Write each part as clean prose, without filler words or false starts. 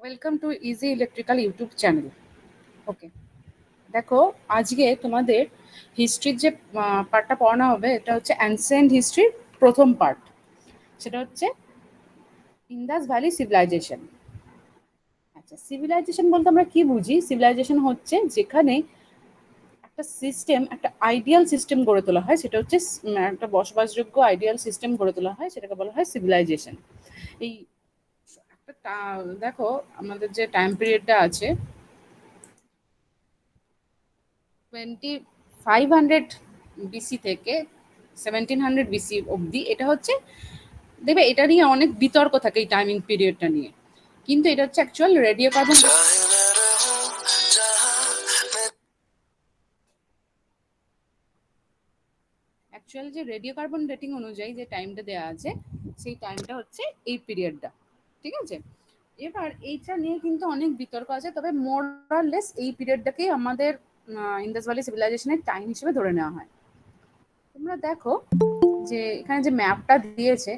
Welcome to easy electrical YouTube channel. Okay, দেখো আজকে তোমাদের হিস্ট্রির যে পার্টটা পড়ানো হবে এটা হচ্ছে অ্যানসেন্ট হিস্ট্রির প্রথম পার্ট। সেটা হচ্ছে ইন্দাস ভ্যালি সিভিলাইজেশন। আচ্ছা, সিভিলাইজেশন বলতে আমরা কি বুঝি? সিভিলাইজেশন হচ্ছে যেখানে একটা সিস্টেম, একটা আইডিয়াল সিস্টেম গড়ে তোলা হয়, সেটা হচ্ছে একটা বসবাসযোগ্য আইডিয়াল সিস্টেম গড়ে তোলা হয়, সেটাকে বলা হয় সিভিলাইজেশন। এই দেখো আমাদের যে টাইম পিরিয়ডটা আছে 2500 বিসি থেকে 1700 বিসি অবধি, এটা হচ্ছে দেখবে এটা নিয়ে অনেক বিতর্ক থাকে এই টাইমিং পিরিয়ডটা নিয়ে, কিন্তু এটা হচ্ছে অ্যাকচুয়াল রেডিও কার্বন অ্যাকচুয়াল যে রেডিও কার্বন ডেটিং অনুযায়ী যে টাইমটা দেওয়া আছে সেই টাইমটা হচ্ছে এই পিরিয়ডটা। ঠিক আছে, এবার এইটা নিয়ে কিন্তু অনেক বিতর্ক আছে, তবে মোরালেস এই পিরিয়ডটাকেই আমাদের ইন্দাস ভ্যালি সিভিলাইজেশনের টাইম হিসেবে ধরে নেওয়া হয়। তোমরা দেখো যে এখানে যে ম্যাপটা দিয়েছে,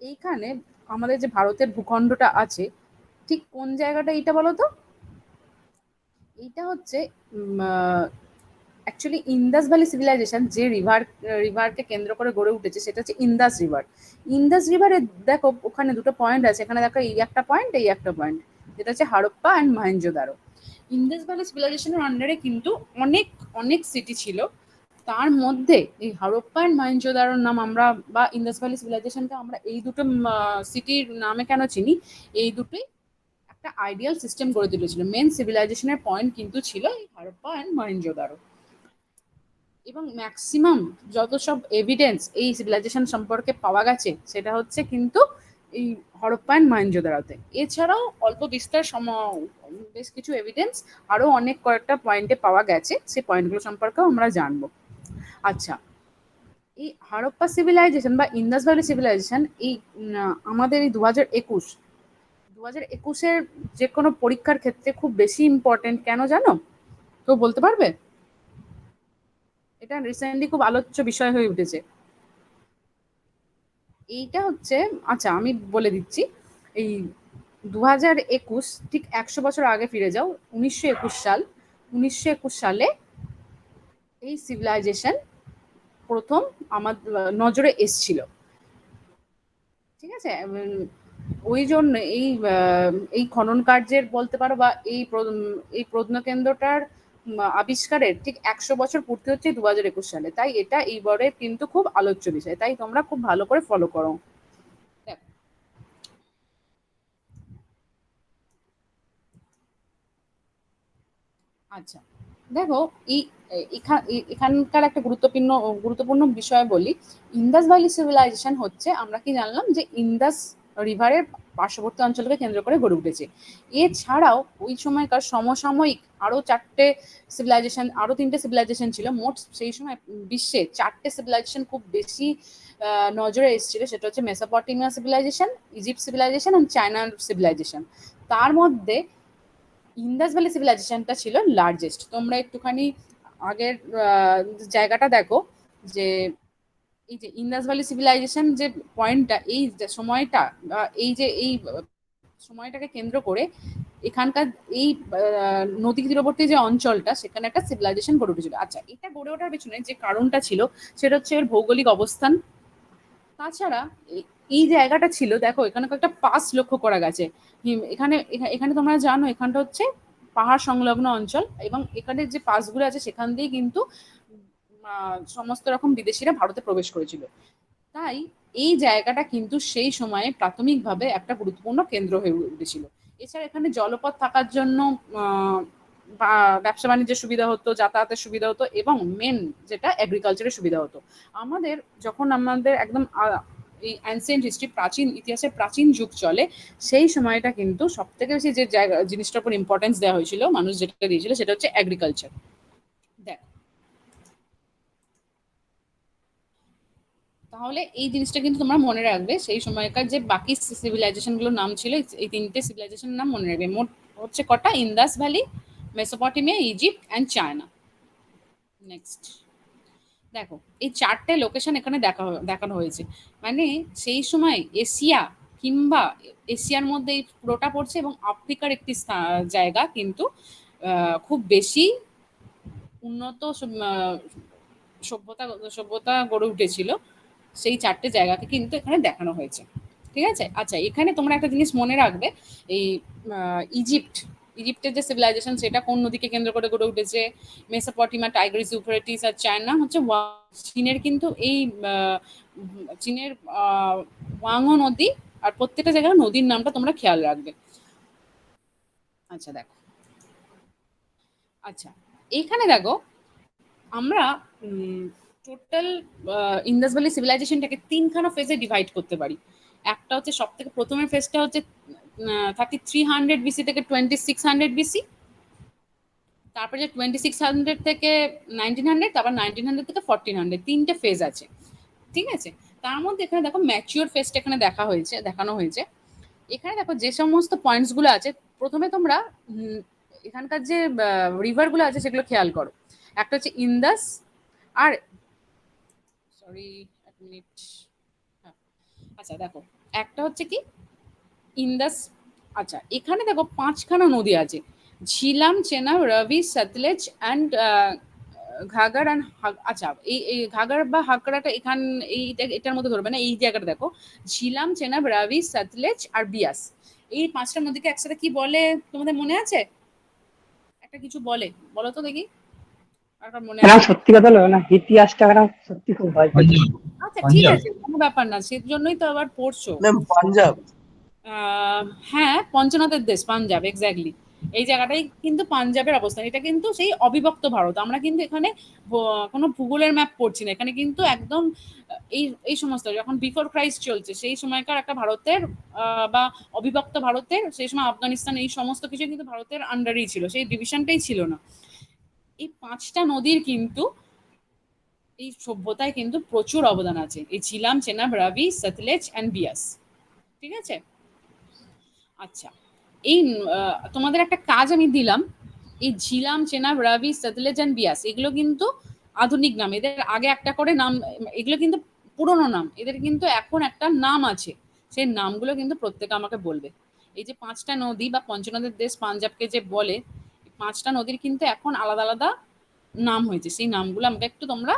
এইখানে আমাদের যে ভারতের ভূখণ্ডটা আছে ঠিক কোন জায়গাটা এইটা বলো তো? এইটা হচ্ছে অ্যাকচুয়ালি ইন্দাস ভ্যালি সিভিলাইজেশন যে রিভারকে কেন্দ্র করে গড়ে উঠেছে সেটা হচ্ছে ইন্দাস রিভার। ইন্দাস রিভারে দেখো ওখানে দুটো পয়েন্ট আছে, এখানে দেখো এই একটা পয়েন্ট, এই একটা পয়েন্ট, যেটা হচ্ছে হারপ্পা অ্যান্ড মহেঞ্জোদারো। ইন্দাস ভ্যালি সিভিলাইজেশনের আন্ডারে কিন্তু অনেক অনেক সিটি ছিল, তার মধ্যে এই হারপ্পা অ্যান্ড মহেঞ্জোদারোর নাম আমরা, বা ইন্দাস ভ্যালি সিভিলাইজেশনকে আমরা এই দুটো সিটির নামে কেন চিনি? এই দুটোই একটা আইডিয়াল সিস্টেম গড়ে তুলেছিল। মেন সিভিলাইজেশনের পয়েন্ট কিন্তু ছিল এই হারপ্পা অ্যান্ড মহেঞ্জোদারো। এবং ম্যাক্সিমাম যত সব এভিডেন্স এই সিভিলাইজেশন সম্পর্কে পাওয়া গেছে সেটা হচ্ছে কিন্তু এই হরপ্পা অ্যান্ড মহেঞ্জোদারোতে। এছাড়াও অল্প বিস্তর বেশ কিছু এভিডেন্স আরও অনেক কয়েকটা পয়েন্টে পাওয়া গেছে, সেই পয়েন্টগুলো সম্পর্কেও আমরা জানবো। আচ্ছা, এই হারপ্পা সিভিলাইজেশন বা ইন্দাস ভ্যালি সিভিলাইজেশন এই আমাদের এই 2021-এর যে কোনো পরীক্ষার ক্ষেত্রে খুব বেশি ইম্পর্টেন্ট। কেন জানো? তো বলতে পারবে? এটা রিসেন্টলি খুব আলোচ্য বিষয় হয়ে উঠেছে। এইটা হচ্ছে, আচ্ছা আমি বলে দিচ্ছি, এই 2021 ঠিক 100 বছর আগে ফিরে যাও, 1921 সাল। 1921 সালে এই সিভিলাইজেশন প্রথম আমার নজরে এসছিল। ঠিক আছে, ওই জন্য এই খনন কার্যের বলতে পারো বা এই প্রত্নকেন্দ্রটার আবিষ্কারের ঠিক 100 বছর পূর্তি হচ্ছে 2021 সালে, তাই এটা এইবারের কিন্তু খুব আলোচ্য বিষয়, তাই তোমরা খুব ভালো করে ফলো করো। আচ্ছা, দেখো এই এখানকার একটা গুরুত্বপূর্ণ বিষয় বলি। ইন্দাস ভ্যালি সিভিলাইজেশন হচ্ছে, আমরা কি জানলাম যে ইন্দাস রিভারের পার্শ্ববর্তী অঞ্চলকে কেন্দ্র করে গড়ে উঠেছে। এছাড়াও ওই সময়কার সমসাময়িক আরো তিনটে সিভিলাইজেশন ছিল। মোট সেই সময় বিশ্বে 4টে সিভিলাইজেশন খুব বেশি নজরে এসেছিল, সেটা হচ্ছে মেসোপটেমিয়া সিভিলাইজেশন, ইজিপ্ট সিভিলাইজেশন এবং চায়না সিভিলাইজেশন। তার মধ্যে ইন্দাস ভ্যালি সিভিলাইজেশনটা ছিল লার্জেস্ট। তোমরা একটুখানি আগের জায়গাটা দেখো, যে এই যে ইন্দাস ভ্যালি সিভিলাইজেশন যে পয়েন্টটা, এই যে সময়টা, এই সময়টাকে কেন্দ্র করে এখানকার এই নদী তীরবর্তী যে অঞ্চলটা, সেখানে একটা সিভিলাইজেশন গড়ে উঠেছিল। আচ্ছা, এটা গড়ে ওঠার পেছনে যে কারণটা ছিল সেটা হচ্ছে এর ভৌগোলিক অবস্থান। তাছাড়া এই জায়গাটা ছিল, দেখো এখানে কয়েকটা পাস লক্ষ্য করা গেছে। এখানে এখানে তোমরা জানো এখানটা হচ্ছে পাহাড় সংলগ্ন অঞ্চল, এবং এখানে যে পাসগুলো আছে সেখান দিয়ে কিন্তু সমস্ত রকম বিদেশিরা ভারতে প্রবেশ করেছিল। তাই এই জায়গাটা কিন্তু সেই সময়ে প্রাথমিকভাবে একটা গুরুত্বপূর্ণ কেন্দ্র হয়ে উঠেছিল। এছাড়া এখানে জলপথ থাকার জন্য ব্যবসা বাণিজ্যের সুবিধা হতো, যাতায়াতের সুবিধা হতো, এবং মেন যেটা এগ্রিকালচারের সুবিধা হতো। আমাদের একদম এই অ্যানসিয়েন্ট হিস্ট্রি, প্রাচীন ইতিহাসের প্রাচীন যুগ চলে, সেই সময়টা কিন্তু সব থেকে বেশি যে জায়গা জিনিসটার উপর ইম্পর্টেন্স দেওয়া হয়েছিল, মানুষ যেটা দিয়েছিল সেটা হচ্ছে এগ্রিকালচার। দেখ, তাহলে এই জিনিসটা কিন্তু তোমরা মনে রাখবে। সেই সময়কার যে বাকি সিভিলাইজেশনগুলোর নাম ছিল, এই তিনটে সিভিলাইজেশনের নাম মনে রাখবে। মোট হচ্ছে কটা? Indus valley, Mesopotamia, Egypt and China. Next দেখো, এই 4টে লোকেশন এখানে দেখানো হয়েছে। মানে সেই সময় এশিয়া কিংবা এশিয়ার মধ্যে এই পুরোটা পড়ছে, এবং আফ্রিকার একটি জায়গা কিন্তু খুব বেশি উন্নত সভ্যতা সভ্যতা গড়ে উঠেছিল, সেই 4টে জায়গাকে কিন্তু এখানে দেখানো হয়েছে। ঠিক আছে? আচ্ছা, এখানে তোমরা একটা জিনিস মনে রাখবে, এই ইজিপ্ট, ইজিপ্টের যে সিভিলাইজেশন সেটা কোন নদীকে কেন্দ্র করে গড়ে উঠেছে? মেসোপটেমিয়া, টাইগ্রিস, ইউফ্রেটিস, আর চায়না হচ্ছে চীনের, কিন্তু এই চীনের ওয়াংও নদী, আর প্রত্যেকটা জায়গায় নদীর নামটা তোমরা খেয়াল রাখবে। আচ্ছা দেখো, আচ্ছা এইখানে দেখো আমরা টোটাল ইন্দাস ভ্যালি সিভিলাইজেশনটাকে 3খানা ফেজে ডিভাইড করতে পারি। একটা হচ্ছে সব থেকে প্রথমের ফেজটা হচ্ছে 3300 বিসি থেকে 2600 বিসি, তারপরে যে 2600 থেকে 1900, তারপর 1900 থেকে 1400, 3টে ফেজ আছে। ঠিক আছে? তার মধ্যে এখানে দেখো ম্যাচিওর ফেজটা এখানে দেখানো হয়েছে। এখানে দেখো যে সমস্ত পয়েন্টস গুলো আছে, প্রথমে তোমরা এখানকার যে রিভার গুলো আছে সেগুলো খেয়াল করো। একটা হচ্ছে ইন্দাস, আর সরি এক মিনিট, হ্যাঁ, আচ্ছা দেখো একটা হচ্ছে কি ইন্দাস। আচ্ছা এখানে দেখো 5খানা নদী আছে, ঝিলাম, চেনাব, রবি, সতলেজ অ্যান্ড ঘাগর অ্যান্ড, আচ্ছা এই ঘাগর বা হাকড়াটা এটার মধ্যে ধরবে না, এই জায়গাটা দেখো ঝিলাম, চেনাব, রাবি, সতলেজ আর বিয়াস। এই 5টা নদীকে একসাথে কি বলে তোমাদের মনে আছে? একটা কিছু বলে, বলো তো দেখি, আর মনে না, আছে? সত্যি কথা বলো না, ইতিহাসটা আমার সত্যি খুব ভয় পেয়েছে। পাঞ্জাব। আচ্ছা ঠিক পাঞ্জাব। আছে, কোনো ব্যাপার না, সেই জন্যই তো আবার পড়ছো। ম্যাম পাঞ্জাব। হ্যাঁ, পঞ্চনাথের দেশ পাঞ্জাব, এক্স্যাক্টলি। এই জায়গাটাই কিন্তু পাঞ্জাবের অবস্থান। এটা কিন্তু সেই অবিভক্ত ভারত। আমরা কিন্তু এখানে কোনো ভূগোলের ম্যাপ পড়ছি না, এখানে কিন্তু একদম এই এই সমস্ত যখন বিফোর ক্রাইস্ট চলছে সেই সময়কার একটা ভারতের বা অবিভক্ত ভারতের, সেই সময় আফগানিস্তান, এই সমস্ত কিছু কিন্তু ভারতের আন্ডারেই ছিল, সেই ডিভিশনটাই ছিল না। এই 5টা নদীর কিন্তু এই সভ্যতায় কিন্তু প্রচুর অবদান আছে, এই ঝিলাম, চেনাব, রাবি, সতলেজ অ্যান্ড বিয়াস। ঠিক আছে? আচ্ছা, এই তোমাদের একটা কাজ আমি দিলাম, এই ঝিলাম, চেনাব, রাবি, সতলেজ অ্যান্ড বিয়াস এগুলো কিন্তু আধুনিক নাম, এদের আগে একটা করে নাম, এগুলো কিন্তু পুরনো নাম, এদের কিন্তু এখন একটা নাম আছে, সেই নামগুলো কিন্তু প্রত্যেকে আমাকে বলবে। এই যে 5টা নদী বা পঞ্চনদের দেশ পাঞ্জাবকে যে বলে, 5টা নদীর কিন্তু এখন আলাদা আলাদা নাম হয়েছে, সেই নামগুলো আমাকে একটু তোমরা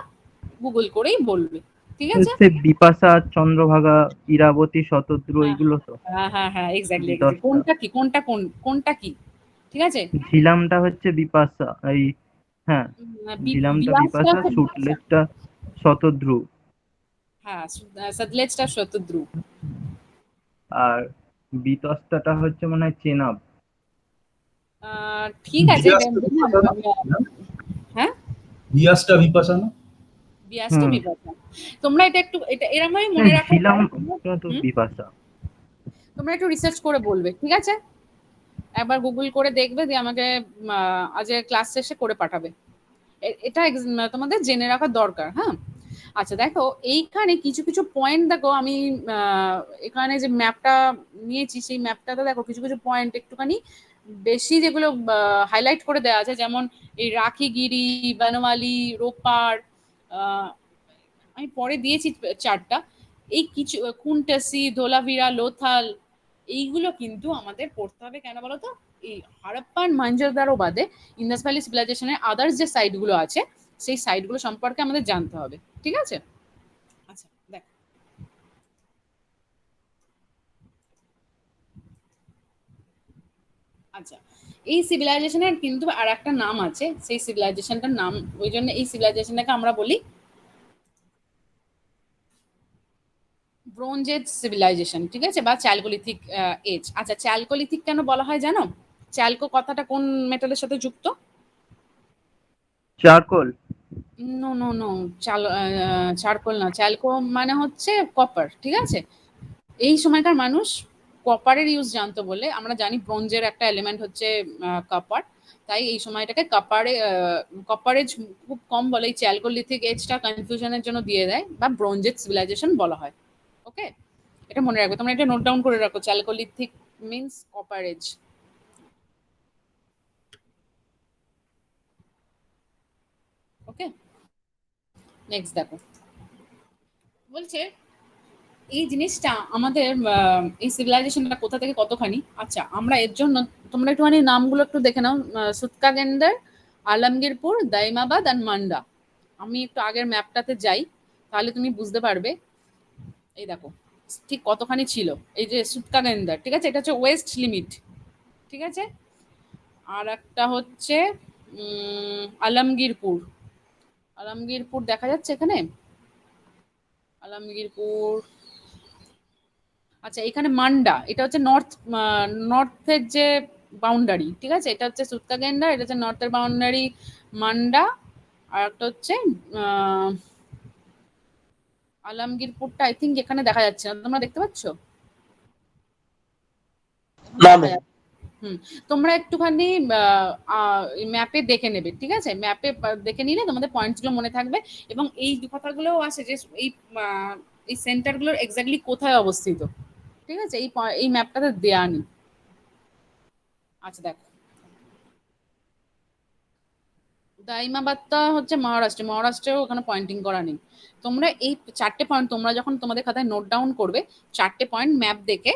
গুগল করেই বলবে। ঠিক আছে? হচ্ছে বিপাশা, চন্দ্রভাগা, ইরাবতী, শতদ্রু, হ্যাঁ এইগুলো তো হ্যাঁ হ্যাঁ হ্যাঁ, এক্স্যাক্টলি এক্স্যাক্টলি। দশটা। কোনটা কি, কোনটা কি? ঠিক আছে? ঝিলামটা হচ্ছে বিপাশা, এই হ্যাঁ, ঝিলামটা বিয়াসটা বিপাশা, হচ্ছে বিপাশা। সুটলেজটা শতদ্রু, হ্যাঁ, সতলেজটা শতদ্রু। আর বিতস্তাটা হচ্ছে মনে হয় চেনাব। ঠিক আছে, এটা বিয়াসটা বিপাশা না? হ্যাঁ, বিয়াসটা বিপাশা না? বিয়াসটা হুম, বিপাশা। তোমরা এটা একটু, এটা এরমই মনে রাখা যায়। ঝিলামটা তো হুম, বিপাশা। তোমরা একটু রিসার্চ করে বলবে। ঠিক আছে? একবার গুগল করে দেখবে, দিয়ে আমাকে আজ ক্লাস শেষে করে পাঠাবে। এটা তোমাদের জেনে রাখা দরকার। হ্যাঁ, আচ্ছা দেখো এইখানে কিছু কিছু পয়েন্ট দেখো, আমি এখানে যে ম্যাপটা নিয়েছি সেই ম্যাপটাতে দেখো কিছু কিছু পয়েন্ট একটুখানি বেশি যেগুলো হাইলাইট করে দেওয়া আছে, যেমন এই রাখিগিরি, বনমালী, রোপার, আমি পরে দিয়েছি চারটা, এই কিছু কুন্টাসি, ধোলাভিরা, লোথাল, এইগুলো কিন্তু আমাদের পড়তে হবে। কেন বলো তো? এই হারাপ্পান, মহেঞ্জোদারো বাদে ইন্দাস ভ্যালি সিভিলাইজেশনের আদার্স যে সাইটগুলো আছে সেই সাইটগুলো সম্পর্কে আমাদের জানতে হবে। ঠিক আছে? আচ্ছা দেখ, আচ্ছা এই সিভিলাইজেশনের কিন্তু আর একটা নাম আছে, সেই সিভিলাইজেশনটার নাম, ওই জন্য এই সিভিলাইজেশনটাকে আমরা বলি ব্রোঞ্জ এজ সিভিলাইজেশন। ঠিক আছে? বা চ্যালকোলিথিক এজ। আচ্ছা চ্যালকোলিথিক কেন বলা হয় জানো? চ্যালকো কথাটা কোন মেটালের সাথে যুক্ত? Charcoal. No no no, charcoal না, চ্যালকো মানে হচ্ছে কপার। ঠিক আছে? এই সময়কার মানুষ কপারের ইউজ জানতো বলে, আমরা জানি ব্রোঞ্জের একটা এলিমেন্ট হচ্ছে কপার, তাই এই সময়টাকে কপারেজ খুব কম বলে, এই চ্যালকোলিথিক এজটা কনফিউশনের জন্য দিয়ে দেয়, বা ব্রোঞ্জেজ সিভিলাইজেশন বলা হয়। ওকে, এটা মনে রাখবে, তোমরা এটা নোট ডাউন করে রাখো, চ্যালকোলিথিক মিন্স কপারেজ। ওকে, নেক্সট দেখো, বলছে এই জিনিসটা আমাদের এই সিভিলাইজেশনটা কোথা থেকে কতখানি, আচ্ছা আমরা এর জন্য তোমরা একটুখানি নামগুলো একটু দেখে নাও, সুতকাগেন্দার, আলমগীরপুর, দাইমাবাদ আর মান্ডা। আমি একটু আগের ম্যাপটাতে যাই, তাহলে তুমি বুঝতে পারবে। এই দেখো ঠিক কতখানি ছিল। এই যে সুতকাগেন্দার, ঠিক আছে, এটা হচ্ছে ওয়েস্ট লিমিট, ঠিক আছে। আর একটা হচ্ছে আলমগীরপুর। আলমগীরপুর দেখা যাচ্ছে এখানে, আলমগীরপুর। আচ্ছা এখানে মান্ডা, এটা হচ্ছে নর্থের যে বাউন্ডারি, ঠিক আছে, এটা হচ্ছে সুতকাগেন্ডা, এটা হচ্ছে নর্থের বাউন্ডারি মান্ডা। আর একটা হচ্ছে আহ, আলমগীরপুরটা আই থিঙ্ক এখানে দেখা যাচ্ছে না, তোমরা দেখতে পাচ্ছ? না দেখা ম্যাম। যাচ্ছে। হুম, তোমরা একটুখানি ম্যাপে দেখে নেবে, ঠিক আছে, ম্যাপে দেখে নিলে তোমাদের পয়েন্টস গুলো মনে থাকবে। এবং এই কথাগুলোও আসে যে এই এই সেন্টারগুলোর এক্স্যাক্টলি কোথায় অবস্থিত, ঠিক আছে, এই ম্যাপটাতে দেয়া নেই। আচ্ছা দেখো, দাইমাবাদটা হচ্ছে মহারাষ্ট্রে, মহারাষ্ট্রেও ওখানে পয়েন্টিং করা নেই। তোমরা এই 4টে পয়েন্ট তোমরা যখন তোমাদের খাতায় নোট ডাউন করবে, 4টে পয়েন্ট ম্যাপ দেখে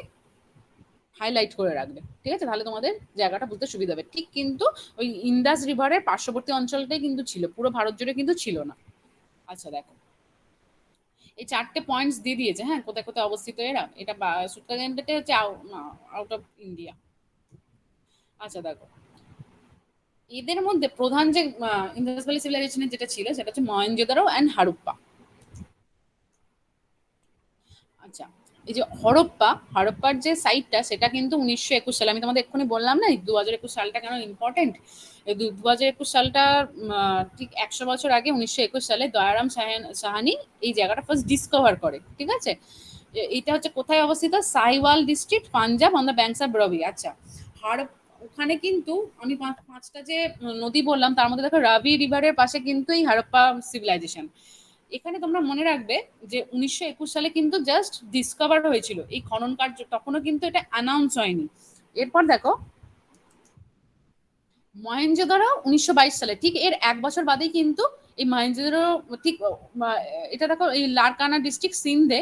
হাইলাইট করে রাখবে, ঠিক আছে, তাহলে তোমাদের জায়গাটা বুঝতে সুবিধা হবে। ঠিক কিন্তু ওই ইন্দাস রিভারের পার্শ্ববর্তী অঞ্চলটাই কিন্তু ছিল, পুরো ভারত জুড়ে কিন্তু ছিল না। আচ্ছা দেখো, এই 4টে পয়েন্টস দিয়ে দিয়েছে, হ্যাঁ, কোথায় কোথায় অবস্থিত এরা। এটা সুতরাং হচ্ছে আউট অফ ইন্ডিয়া। আচ্ছা দেখো, এদের মধ্যে প্রধান যে ইন্দাস ভ্যালি সিভিলাইজেশনের যেটা ছিল সেটা হচ্ছে মহেঞ্জোদারো অ্যান্ড হারপ্পা। আচ্ছা, এই যে হরপ্পার যে সাইটটা সেটা কিন্তু 1921 সালে, আমি তোমাদের এক্ষুনি বললাম না 2021 সালটা কেন ইম্পর্টেন্ট। এই 2021 সালটা ঠিক 100 বছর আগে 1921 সালে দয়ারাম সাহানি এই জায়গাটা ফার্স্ট ডিসকভার করে, ঠিক আছে। এটা হচ্ছে কোথায় অবস্থিত, Sahiwal district, Punjab, on the banks of রাবি। আচ্ছা, ওখানে কিন্তু আমি পাঁচটা যে নদী বললাম তার মধ্যে দেখো রাবি রিভারের পাশে কিন্তু এই হারপ্পা সিভিলাইজেশন। এখানে তোমরা মনে রাখবে যে 1921 সালে কিন্তু জাস্ট ডিসকভার হয়েছিল এই খনন কার্য, তখনও কিন্তু এটা অ্যানাউন্স হয়নি। এরপর দেখো মহেঞ্জোদারো 1922 সালে, ঠিক এর 1 বছর বাদেই কিন্তু এই মহেঞ্জোদারো, ঠিক এটা দেখো এই লারকানা ডিস্ট্রিক্ট সিন্ধে,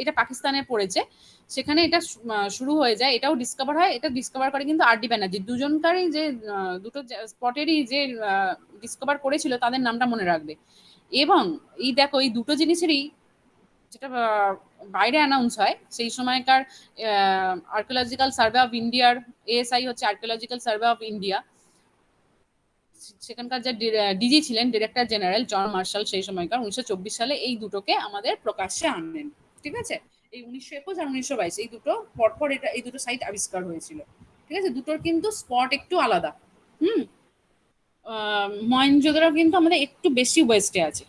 এটা পাকিস্তানে পড়েছে, সেখানে এটা শুরু হয়ে যায়, এটাও ডিসকভার হয়। এটা ডিসকভার করে কিন্তু আর ডি ব্যানার্জি, দুজনকারই যে দুটো স্পটেরই যে ডিসকভার করেছিল তাদের নামটা মনে রাখবে। এবং এই দেখো এই দুটো জিনিসেরই যেটা বাইরে অ্যানাউন্স হয় সেই সময়কার আর্কিওলজিক্যাল সার্ভে অফ ইন্ডিয়ার, এএসআই হচ্ছে আর্কিওলজিক্যাল সার্ভে অফ ইন্ডিয়া, সেখানকার যে ডিজি ছিলেন ডিরেক্টর জেনারেল জন মার্শাল, সেই সময়কার 1924 সালে এই দুটোকে আমাদের প্রকাশ্যে আনলেন, ঠিক আছে। এই 1921 আর 1922 এই দুটো পরপর এটা এই দুটো সাইট আবিষ্কার হয়েছিল, ঠিক আছে। দুটোর কিন্তু স্পট একটু আলাদা। হুম, মহেঞ্জোদারো কিন্তু আমাদের একটু বেশি ওয়েস্টে আছে।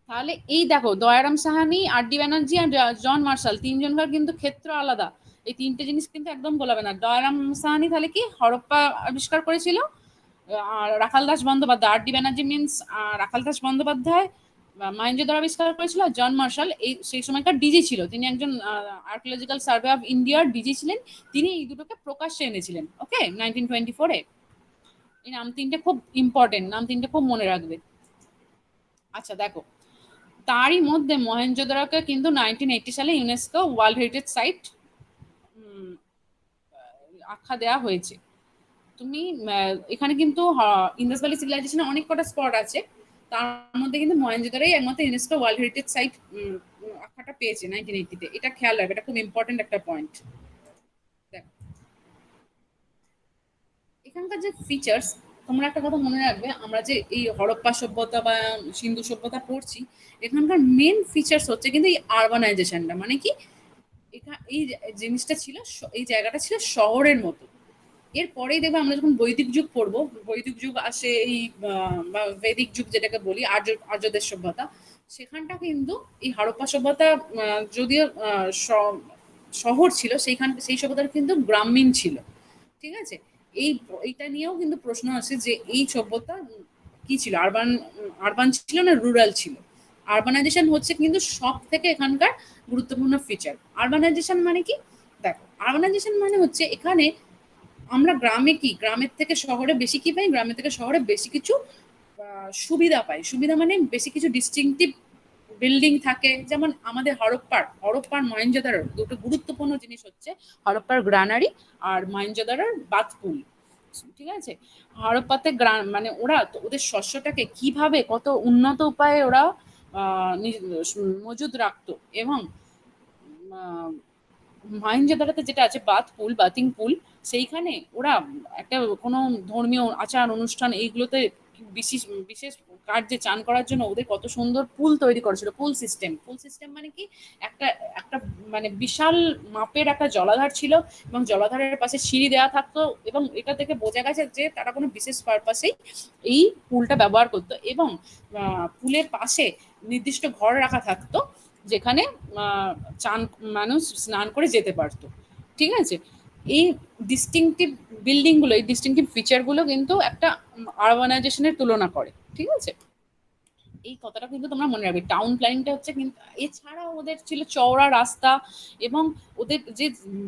তাহলে এই দেখো দয়ারাম সাহানি, আর ডি ব্যানার্জি আর জন মার্শাল, তিনজনকার কিন্তু ক্ষেত্র আলাদা। এই তিনটে জিনিস কিন্তু একদম গোলাবে না। দয়ারাম সাহানি তাহলে কি হরপ্পা আবিষ্কার করেছিল, আর রাখাল দাস বন্দ্যোপাধ্যায়, আর ডি ব্যানার্জি মিনস রাখাল দাস বন্দ্যোপাধ্যায় মহেঞ্জোদারো আবিষ্কার করেছিল। আর জন মার্শাল এই সেই সময়কার ডিজি ছিল, তিনি একজন আর্কিওলজিক্যাল সার্ভে অফ ইন্ডিয়ার ডিজি ছিলেন, তিনি এই দুটোকে প্রকাশ্যে এনেছিলেন। ওকে, 1924-এ। এই নাম তিনটে খুব ইম্পর্টেন্ট, নাম তিনটে খুব মনে রাখবে। আচ্ছা দেখো, তারই মধ্যে মহেঞ্জোদারোকে কিন্তু 1980 সালে ইউনেস্কো ওয়ার্ল্ড হেরিটেজ সাইট আখ্যা দেওয়া হয়েছে। তুমি এখানে কিন্তু ইন্দাস ভ্যালি সিভিলাইজেশনে অনেক কটা স্পট আছে, তার মধ্যে কিন্তু মহেঞ্জোদারোই একমাত্র ইউনেস্কো ওয়ার্ল্ড হেরিটেজ সাইট আখ্যাটা পেয়েছে 1980-তে। এটা খেয়াল রাখবে, এটা খুব ইম্পর্টেন্ট একটা পয়েন্ট। দেখো এখানকার যে ফিচার্স, তোমরা একটা কথা মনে রাখবে, আমরা যে এই হরপ্পা সভ্যতা বা সিন্ধু সভ্যতা পড়ছি, এখানকার মেন ফিচার্স হচ্ছে কিন্তু এই আরবানাইজেশনটা। মানে কি, এই জিনিসটা ছিল, এই জায়গাটা ছিল শহরের মতো। এরপরেই দেখবে আমরা যখন বৈদিক যুগ পড়বো, বৈদিক যুগ আসে এই বা বৈদিক যুগ যেটাকে বলি, আর্যদের সভ্যতা, সেখানটা কিন্তু এই হরপ্পা সভ্যতা যদিও শহর ছিল, সেই সভ্যতাটা কিন্তু গ্রামীণ ছিল, ঠিক আছে। এইটা নিয়েও কিন্তু প্রশ্ন আছে যে এই সভ্যতা কি ছিল, আরবান ছিল না রুরাল ছিল। আরবানাইজেশন হচ্ছে কিন্তু সব থেকে এখানকার গুরুত্বপূর্ণ ফিচার। আরবানাইজেশন মানে কি, দেখো আরবানাইজেশন মানে হচ্ছে এখানে আমরা গ্রামে কি, গ্রামের থেকে শহরে বেশি কি পাই, গ্রামের থেকে শহরে বেশি কিছু সুবিধা পাই। সুবিধা মানে বেশি কিছু ডিস্টিংটিভ বিল্ডিং থাকে, যেমন আমাদের হরপ্পার মহেঞ্জোদারোর দুটো গুরুত্বপূর্ণ জিনিস হচ্ছে হরপ্পার গ্রানারি আর মহেঞ্জোদারোর বাথপুল। ঠিক আছে, হরপ্পাতে মানে ওরা তো ওদের শস্যটাকে কিভাবে কত উন্নত উপায়ে ওরা মজুদ রাখতো, এবং মহেঞ্জোদারোতে যেটা আছে বাথিং পুল, সেইখানে ওরা একটা কোনো ধর্মীয় আচার অনুষ্ঠান এইগুলোতে বিশেষ বিশেষ কার্যে চান করার জন্য ওদের কত সুন্দর পুল তৈরি করেছিল। পুল সিস্টেম মানে কি, একটা একটা মানে বিশাল মাপের একটা জলাধার ছিল, এবং জলাধারের পাশে সিঁড়ি দেওয়া থাকতো, এবং এটা থেকে বোঝা গেছে যে তারা কোনো বিশেষ পারপাসেই এই পুলটা ব্যবহার করতো, এবং পুলের পাশে নির্দিষ্ট ঘর রাখা থাকতো যেখানে চান মানুষ স্নান করে যেতে পারতো। ঠিক আছে, এই ডিস্টিংটিভ বিল্ডিংগুলো, এই ডিস্টিংটিভ ফিচারগুলো কিন্তু একটা আরবানাইজেশনের তুলনা করে। ঠিক আছে, এই কথাটা কিন্তু তোমরা মনে রাখবে। টাউন প্ল্যানিংটা হচ্ছে, কিন্তু এছাড়াও ওদের ছিল চওড়া রাস্তা, এবং ওদের যে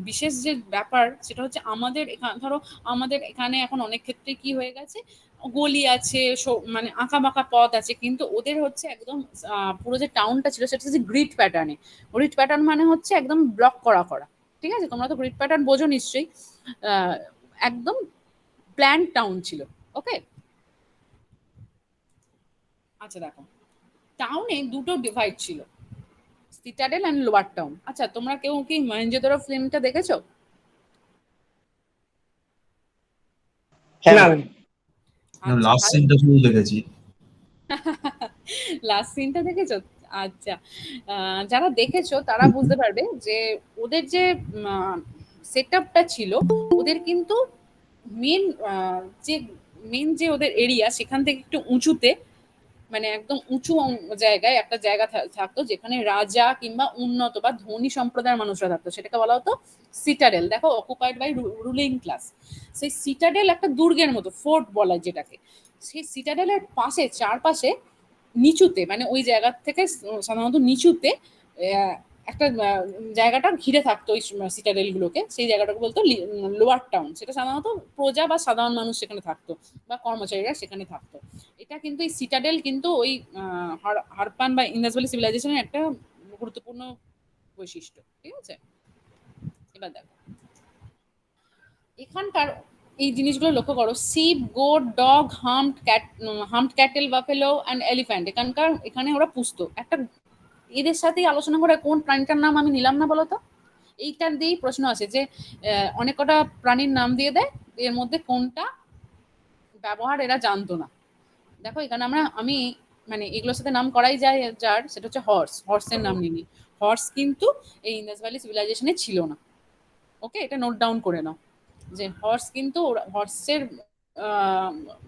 বিশেষ যে ব্যাপার সেটা হচ্ছে আমাদের এখানে ধরো, আমাদের এখানে এখন অনেক ক্ষেত্রে কি হয়ে গেছে, গলি আছে, মানে আঁকা বাঁকা পথ আছে, কিন্তু ওদের হচ্ছে একদম পুরো যে টাউনটা ছিল সেটা হচ্ছে গ্রিড প্যাটার্ন মানে হচ্ছে একদম ব্লক করা করা। ঠিক আছে, তোমরা তো গ্রিড প্যাটার্ন বোঝো নিশ্চয়ই। একদম প্ল্যান টাউন ছিল। ওকে, আচ্ছা দেখো, টাউনে দুটো ডিভাইড ছিল, সিটাডেল অ্যান্ড লোয়ার টাউন। আচ্ছা, তোমরা কেউ কি মহেঞ্জোদারো ফিল্মটা দেখেছো? হ্যাঁ না, ম্যাম। আচ্ছা, লাস্ট সিনটা শুধু দেখেছি। লাস্ট সিনটা দেখেছো? আচ্ছা, যারা দেখেছো তারা বুঝতে পারবে যে ওদের যে সেটআপটা ছিল, ওদের কিন্তু মেন যে মেন যে ওদের এরিয়া সেখান থেকে একটু উঁচুতে, মানে একদম উঁচু জায়গায় একটা জায়গা থাকতো যেখানে রাজা কিংবা উন্নত বা ধনী সম্প্রদায়ের মানুষরা থাকতো, সেটাকে বলা হতো সিটাডেল। দেখো, অকুপাইড বাই রুলিং ক্লাস। সেই সিটাডেল একটা দুর্গের মতো, ফোর্ট বলা যেটাকে। সেই সিটাডেলের পাশে, চারপাশে নিচুতে, মানে ওই জায়গা থেকে সাধারণত নিচুতে একটা জায়গাটা ঘিরে থাকতো ওই সিটাডেল গুলোকে, সেই জায়গাটাকে বলতো লোয়ার টাউন। সেটা সাধারণত প্রজা বা সাধারণ মানুষ সেখানে থাকতো, বা কর্মচারীরা সেখানে থাকতো। এটা কিন্তু এই সিটাডেল কিন্তু ওই হারপান বা ইন্দাস ভ্যালি সিভিলাইজেশনের একটা গুরুত্বপূর্ণ বৈশিষ্ট্য। ঠিক আছে, এবার দেখো এখানকার এই জিনিসগুলো লক্ষ্য করো, sheep, goat, dog, humped cattle, buffalo and elephant. এখানে ওরা পুষতো। একটা এদের সাথেই আলোচনা করে কোন প্রাণীটার নাম আমি নিলাম না বলতো, এইটার দিয়েই প্রশ্ন আসে যে অনেক কটা প্রাণীর নাম দিয়ে দেয়, এর মধ্যে কোনটা ব্যবহার এরা জানতো না। দেখো এখানে আমি মানে এগুলোর সাথে নাম করাই যায়, যার সেটা হচ্ছে হর্সের নাম নিনি। হর্স কিন্তু এই ইন্দাস ভ্যালি সিভিলাইজেশনে ছিল না। ওকে, এটা নোট ডাউন করে নাও যে হর্স কিন্তু হর্সের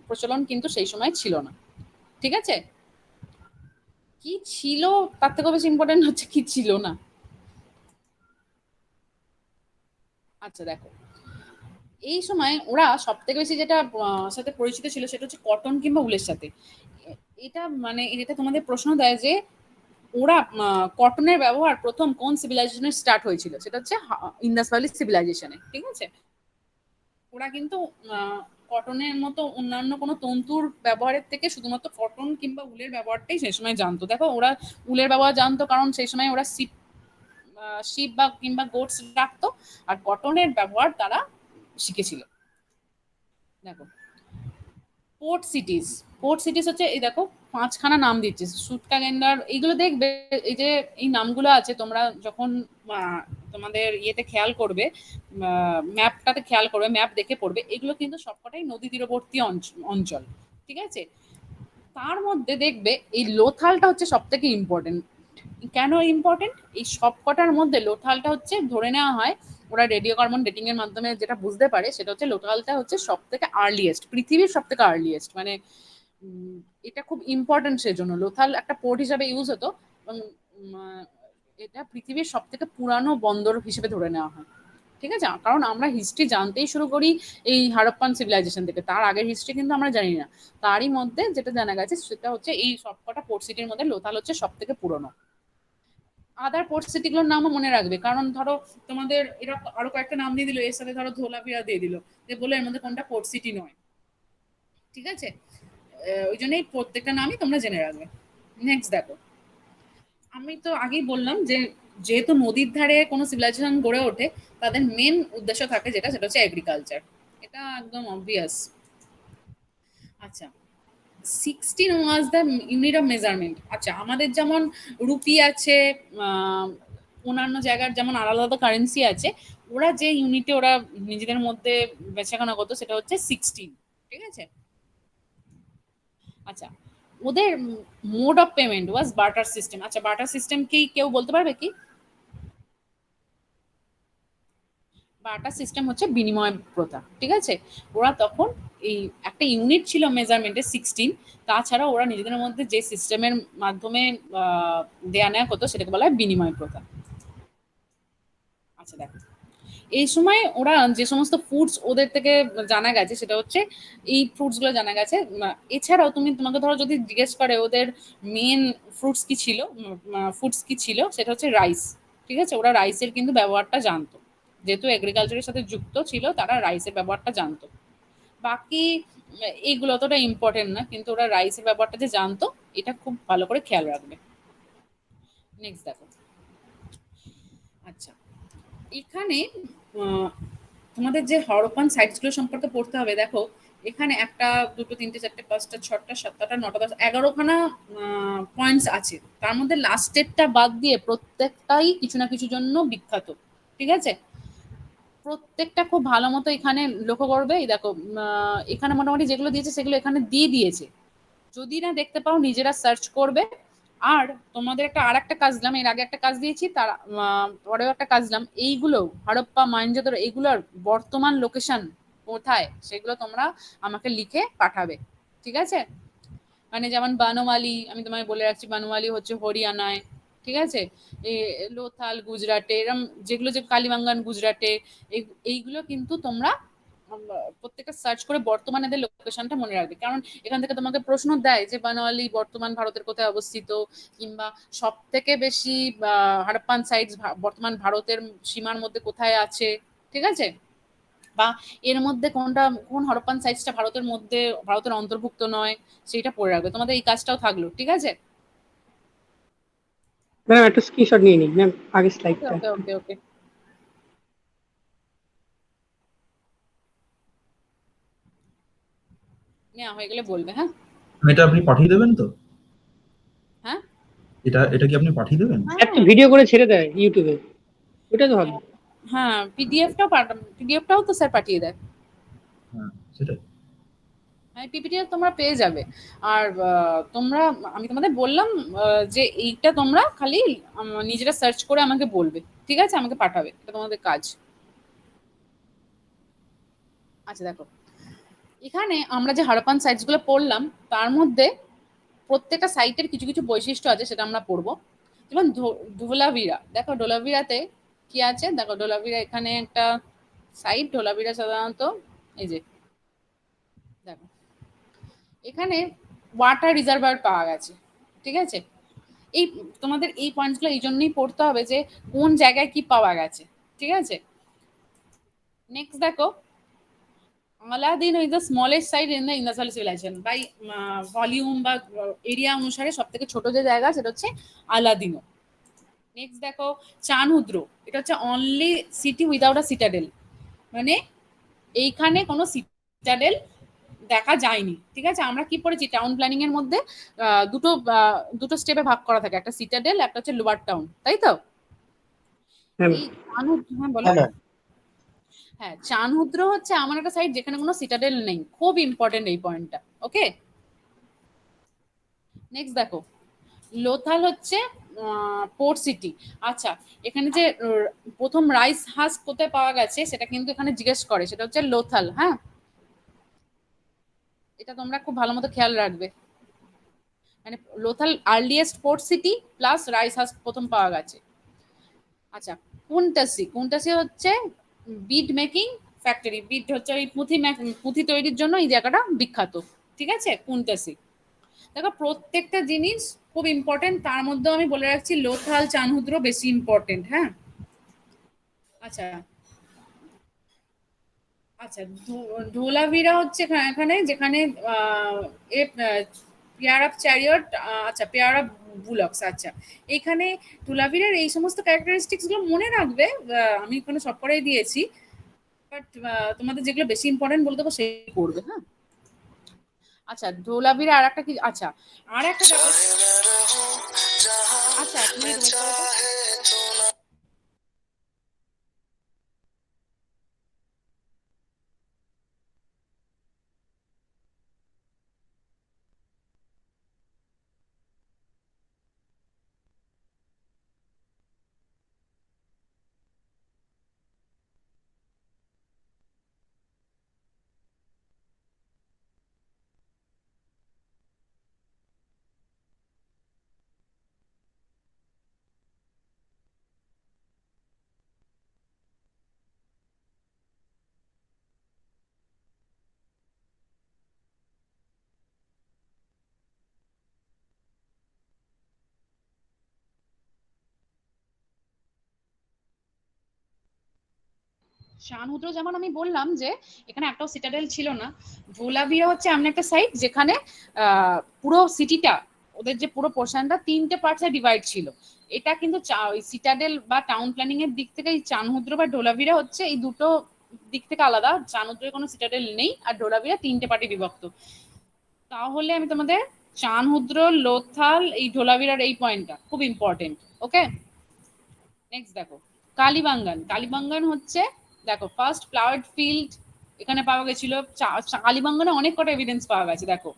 প্রচলন কিন্তু সেই সময় ছিল না। ঠিক আছে, কি ছিল তার থেকে বেশি ইম্পর্টেন্ট হচ্ছে কি ছিল না। আচ্ছা দেখো, এই সময় ওরা সব থেকে বেশি যেটা সাথে পরিচিত ছিল সেটা হচ্ছে কটন কিংবা উলের সাথে। এটা মানে এটা তোমাদের প্রশ্ন দেয় যে ওরা কটনের ব্যবহার প্রথম কোন সিভিলাইজেশনে স্টার্ট হয়েছিল, সেটা হচ্ছে ইন্দাস ভ্যালি সিভিলাইজেশনে। ঠিক আছে, ওরা কিন্তু কটনের মতো অন্যান্য কোনো তন্তুর ব্যবহারের থেকে শুধুমাত্র কটন কিংবা উলের ব্যবহারটাই সেই সময় জানতো। দেখো, ওরা উলের ব্যবহার জানতো কারণ সেই সময় ওরা শিপ বা কিংবা গোটস রাখতো, আর কটনের ব্যবহার তারা শিখেছিল। দেখো, পোর্ট সিটিজ হচ্ছে, এই দেখো 5খানা নাম দিচ্ছে, সুটকাগেন্ডার, এইগুলো দেখবে। এই যে এই নামগুলো আছে, তোমরা যখন তোমাদের ইয়েতে খেয়াল করবে, ম্যাপটাতে খেয়াল করবে, ম্যাপ দেখে পড়বে, এগুলো কিন্তু সবকটাই নদী তীরবর্তী অঞ্চল। ঠিক আছে, তার মধ্যে দেখবে এই লোথালটা হচ্ছে সব থেকে ইম্পর্টেন্ট। কেন ইম্পর্টেন্ট? এই সবকটার মধ্যে লোথালটা হচ্ছে ধরে নেওয়া হয়, ওরা রেডিও কার্বন ডেটিং এর মাধ্যমে যেটা বুঝতে পারে সেটা হচ্ছে লোথালটা হচ্ছে সব থেকে আর্লিয়েস্ট, পৃথিবীর সব থেকে আর্লিয়েস্ট, মানে এটা খুব ইম্পর্টেন্ট। সেজন্য লোথাল একটা পোর্ট হিসাবে ইউজ হতো, এবং এটা পৃথিবীর সব থেকে পুরানো বন্দর হিসেবে ধরে নেওয়া হয়। ঠিক আছে, কারণ আমরা হিস্ট্রি জানতেই শুরু করি এই হারাপ্পান সিভিলাইজেশন থেকে, তার আগের হিস্ট্রি কিন্তু আমরা জানি না। তারই মধ্যে যেটা জানা গেছে সেটা হচ্ছে এই সবকটা পোর্ট সিটির মধ্যে লোথাল হচ্ছে সব থেকে পুরনো। আদার পোর্ট সিটিগুলোর নামও মনে রাখবে, কারণ ধরো তোমাদের এরা আরো কয়েকটা নাম দিয়ে দিল, এর সাথে ধরো ধোলাভিরা দিয়ে দিল, যে বলে এর মধ্যে কোনটা পোর্ট সিটি নয়। ঠিক আছে, ওই জন্যই প্রত্যেকটা নামই তোমরা জেনে রাখবে। নেক্সট দেখো, আমি তো আগেই বললাম যে যেহেতু নদীর ধারে কোনো সিভিলাইজেশন গড়ে ওঠে, তাদের মেন উদ্দেশ্য থাকে সেটা হচ্ছে এগ্রিকালচার। এটা একদম অবভিয়াস। আচ্ছা, 16 was the unit of measurement. আচ্ছা, আমাদের যেমন রুপি আছে, আহ, অন্যান্য জায়গার যেমন আলাদা আলাদা কারেন্সি আছে, ওরা যে ইউনিটে ওরা নিজেদের মধ্যে বেচাকেনা করতো সেটা হচ্ছে 16। ঠিক আছে। আচ্ছা, ওদের mode of payment was barter system. আচ্ছা, বার্টার সিস্টেম কি কেউ বলতে পারবে কি? বার্টার সিস্টেম হচ্ছে বিনিময় প্রথা। ঠিক আছে। ওরা তখন এই একটা ইউনিট ছিল মেজারমেন্টে 16, তাছাড়া ওরা নিজেদের মধ্যে যে সিস্টেমের মাধ্যমে দেয়া নেয়া করতো সেটাকে বলা হয় বিনিময় প্রথা। আচ্ছা, দেখো এই সময় ওরা যে সমস্ত ফুডস ওদের থেকে জানা গেছে সেটা হচ্ছে এই ফ্রুটস গুলো জানা গেছে। এছাড়াও তোমাকে ধরো যদি জিজ্ঞেস করে ওদের মেন ফুডস কি ছিল, সেটা হচ্ছে রাইস। ঠিক আছে, ওরা রাইসের কিন্তু ব্যবহারটা জানতো, যেহেতু এগ্রিকালচারের সাথে যুক্ত ছিল, তারা রাইসের ব্যবহারটা জানতো। বাকি এইগুলো অতটা ইম্পর্টেন্ট না, কিন্তু ওরা রাইসের ব্যাপারটা যে জানতো এটা খুব ভালো করে খেয়াল রাখবে। নেক্সট দেখো। আচ্ছা, এখানে তোমাদের যে হরপ্পান সাইটসগুলো সম্পর্কে পড়তে হবে। দেখো এখানে একটা, দুটো, তিনটে, চারটে, পাঁচটা, ছটা, সাতটা, নটা, 10, 11খানা পয়েন্টস আছে। তার মধ্যে লাস্টেরটা বাদ দিয়ে প্রত্যেকটাই কিছু না কিছু জন্য বিখ্যাত। ঠিক আছে। প্রত্যেকটা খুব ভালো মতো এখানে লক্ষ্য করবে। এই দেখো এখানে মোটামুটি যেগুলো দিয়েছে সেগুলো এখানে দিয়ে দিয়েছে। যদি না দেখতে পাও নিজেরা সার্চ করবে। আর তোমাদের আর একটা কাজ দিলাম, এর আগে একটা কাজ দিয়েছি, তার পরেও একটা কাজ দিলাম। এইগুলো হরপ্পা, মহেঞ্জোদারো, এগুলোর বর্তমান লোকেশন কোথায় সেগুলো তোমরা আমাকে লিখে পাঠাবে। ঠিক আছে। মানে যেমন বানোয়ালি, আমি তোমায় বলে রাখছি, বানোয়ালি হচ্ছে হরিয়ানায়। ঠিক আছে। লোথাল গুজরাটে, এরম যেগুলো, যে কালিবাঙ্গান গুজরাটে, এইগুলো কিন্তু তোমরা প্রত্যেকটা সার্চ করে বর্তমানে এদের লোকেশনটা মনে রাখবে। কারণ এখান থেকে তোমাকে প্রশ্ন দেয় যে বানোয়ালি বর্তমান ভারতের কোথায় অবস্থিত, কিংবা সব থেকে বেশি হারাপ্পান সাইটস বর্তমান ভারতের সীমার মধ্যে কোথায় আছে। ঠিক আছে। বা এর মধ্যে কোন হরপ্পান সাইটসটা ভারতের অন্তর্ভুক্ত নয়, সেটা পড়ে রাখবে। তোমাদের এই কাজটাও থাকলো। ঠিক আছে। ম্যাম একটু স্ক্রিনশট নিয়ে নিন ম্যাম, আগের ওকে স্লাইডটা। ওকে ওকে ওকে নেওয়া হয়ে গেলে বলবে। হ্যাঁ এটা আপনি পাঠিয়ে দেবেন তো? হ্যাঁ এটা এটা কি আপনি পাঠিয়ে দেবেন? একটা ভিডিও করে ছেড়ে দেয় ইউটিউবে, ওটা তো হবে। হ্যাঁ, পিডিএফটাও তো স্যার পাঠিয়ে দেয়। হ্যাঁ, সেটাই। হ্যাঁ, পিপিটিও তোমরা পেয়ে যাবে। আর আমি তোমাদের বললাম যে এইটা তোমরা খালি নিজেরা সার্চ করে আমাকে বলবে। ঠিক আছে, আমাকে পাঠাবে, এটা তোমাদের কাজ। আচ্ছা, দেখো এখানে আমরা যে হারাপ্পান সাইটস গুলো পড়লাম, তার মধ্যে প্রত্যেকটা সাইটের কিছু কিছু বৈশিষ্ট্য আছে, সেটা আমরা পড়বো। যেমন ধোলাভিরা। দেখো ধোলাভিরাতে কি আছে। দেখো ধোলাভিরা এখানে একটা সাইট। ধোলাভিরা সাধারণত এই যে দেখো এখানে ওয়াটার রিজার্ভার পাওয়া গেছে। ঠিক আছে। এই তোমাদের এই পয়েন্টসগুলো এই জন্যই পড়তে হবে যে কোন জায়গায় কি পাওয়া গেছে। ঠিক আছে। নেক্সট দেখো, Allahdino is the smallest site in the Indus valley civilisation. By volume বা এরিয়া অনুসারে সব থেকে ছোট যে জায়গা সেটা হচ্ছে আলাদিনো। নেক্সট দেখো, চানহুদ্র। এটা হচ্ছে only city without a citadel. মানে এইখানে কোনো সিটাডেল দেখা যায়নি। ঠিক আছে। আমরা কি পড়েছি টাউন প্ল্যানিং এর মধ্যে দুটো স্টেপে ভাগ করা থাকে, একটা সিটাডেল, একটা হচ্ছে লোয়ার টাউন, তাই তো? হ্যাঁ এই হ্যাঁ বলো। হ্যাঁ ম্যাম। হ্যাঁ, চানহুদ্র হচ্ছে এমন একটা সাইট যেখানে কোনো সিটাডেল নেই। খুব ইম্পর্টেন্ট এই পয়েন্টটা। ওকে। নেক্সট দেখো, লোথাল হচ্ছে পোর্ট সিটি। আচ্ছা, এখানে যে প্রথম রাইস হাস্ক কোথায় পাওয়া গেছে সেটা কিন্তু এখানে জিজ্ঞেস করে, সেটা হচ্ছে লোথাল। হ্যাঁ, এটা তোমরা খুব ভালো মতো খেয়াল রাখবে। মানে Lothal earliest port city plus rice husk প্রথম পাওয়া গেছে। আচ্ছা, কুন্টাসি হচ্ছে বিড মেকিং ফ্যাক্টরি। বিড হচ্ছে ওই পুঁথি তৈরির জন্য এই জায়গাটা বিখ্যাত। ঠিক আছে, কুন্টাসি। দেখো প্রত্যেকটা জিনিস খুব ইম্পর্টেন্ট, তার মধ্যে আমি বলে রাখছি লোথাল, চানহুদ্র বেশি ইম্পর্টেন্ট। হ্যাঁ। আচ্ছা আচ্ছা, ধোলাভিরা হচ্ছে এখানে যেখানে পেয়ার অফ চ্যারিয়ট, আচ্ছা পেয়ার অফ বুলক্স। আচ্ছা, এখানে ধুলাভিরার এই সমস্ত ক্যারেক্টারিস্টিক্স গুলো মনে রাখবে, আমি এখানে সব করাই দিয়েছি, বাট তোমাদের যেগুলো বেশি ইম্পর্টেন্ট বলে দেবো সেই করবে। হ্যাঁ, আচ্ছা, ধোলাভিরা আর একটা কি, আচ্ছা আর একটা আচ্ছা, এক মিনিট ওয়েট করো তো। শানহুদ্র যেমন আমি বললাম যে এখানে একটাও সিটাডেল ছিল না, ধোলাভিরা হচ্ছে এমন একটা সাইট যেখানে পুরো সিটিটা, ওদের যে পুরো পোর্শনটা 3টে পার্টসে ডিভাইড ছিল। এটা কিন্তু সিটাডেল বা টাউন প্ল্যানিং এর দিক থেকে এই চানহুদ্র বা ধোলাভিরা হচ্ছে এই দুটো দিক থেকে আলাদা। চানহুদ্রের কোনো সিটাডেল নেই, আর ধোলাভিরা 3টে পার্টি বিভক্ত। তাহলে আমি তোমাদের চানহুদ্র, লোথাল, এই ধোলাভিরার এই পয়েন্টটা খুব ইম্পর্টেন্ট। ওকে, নেক্সট দেখো কালীবাঙ্গান। কালীবাঙ্গান হচ্ছে, দেখো ফার্স্ট ফ্লাওয়ার্ড ফিল্ড এখানে পাওয়া গেছিল। কালীবাঙ্গানে অনেক কটা এভিডেন্স পাওয়া গেছে। দেখো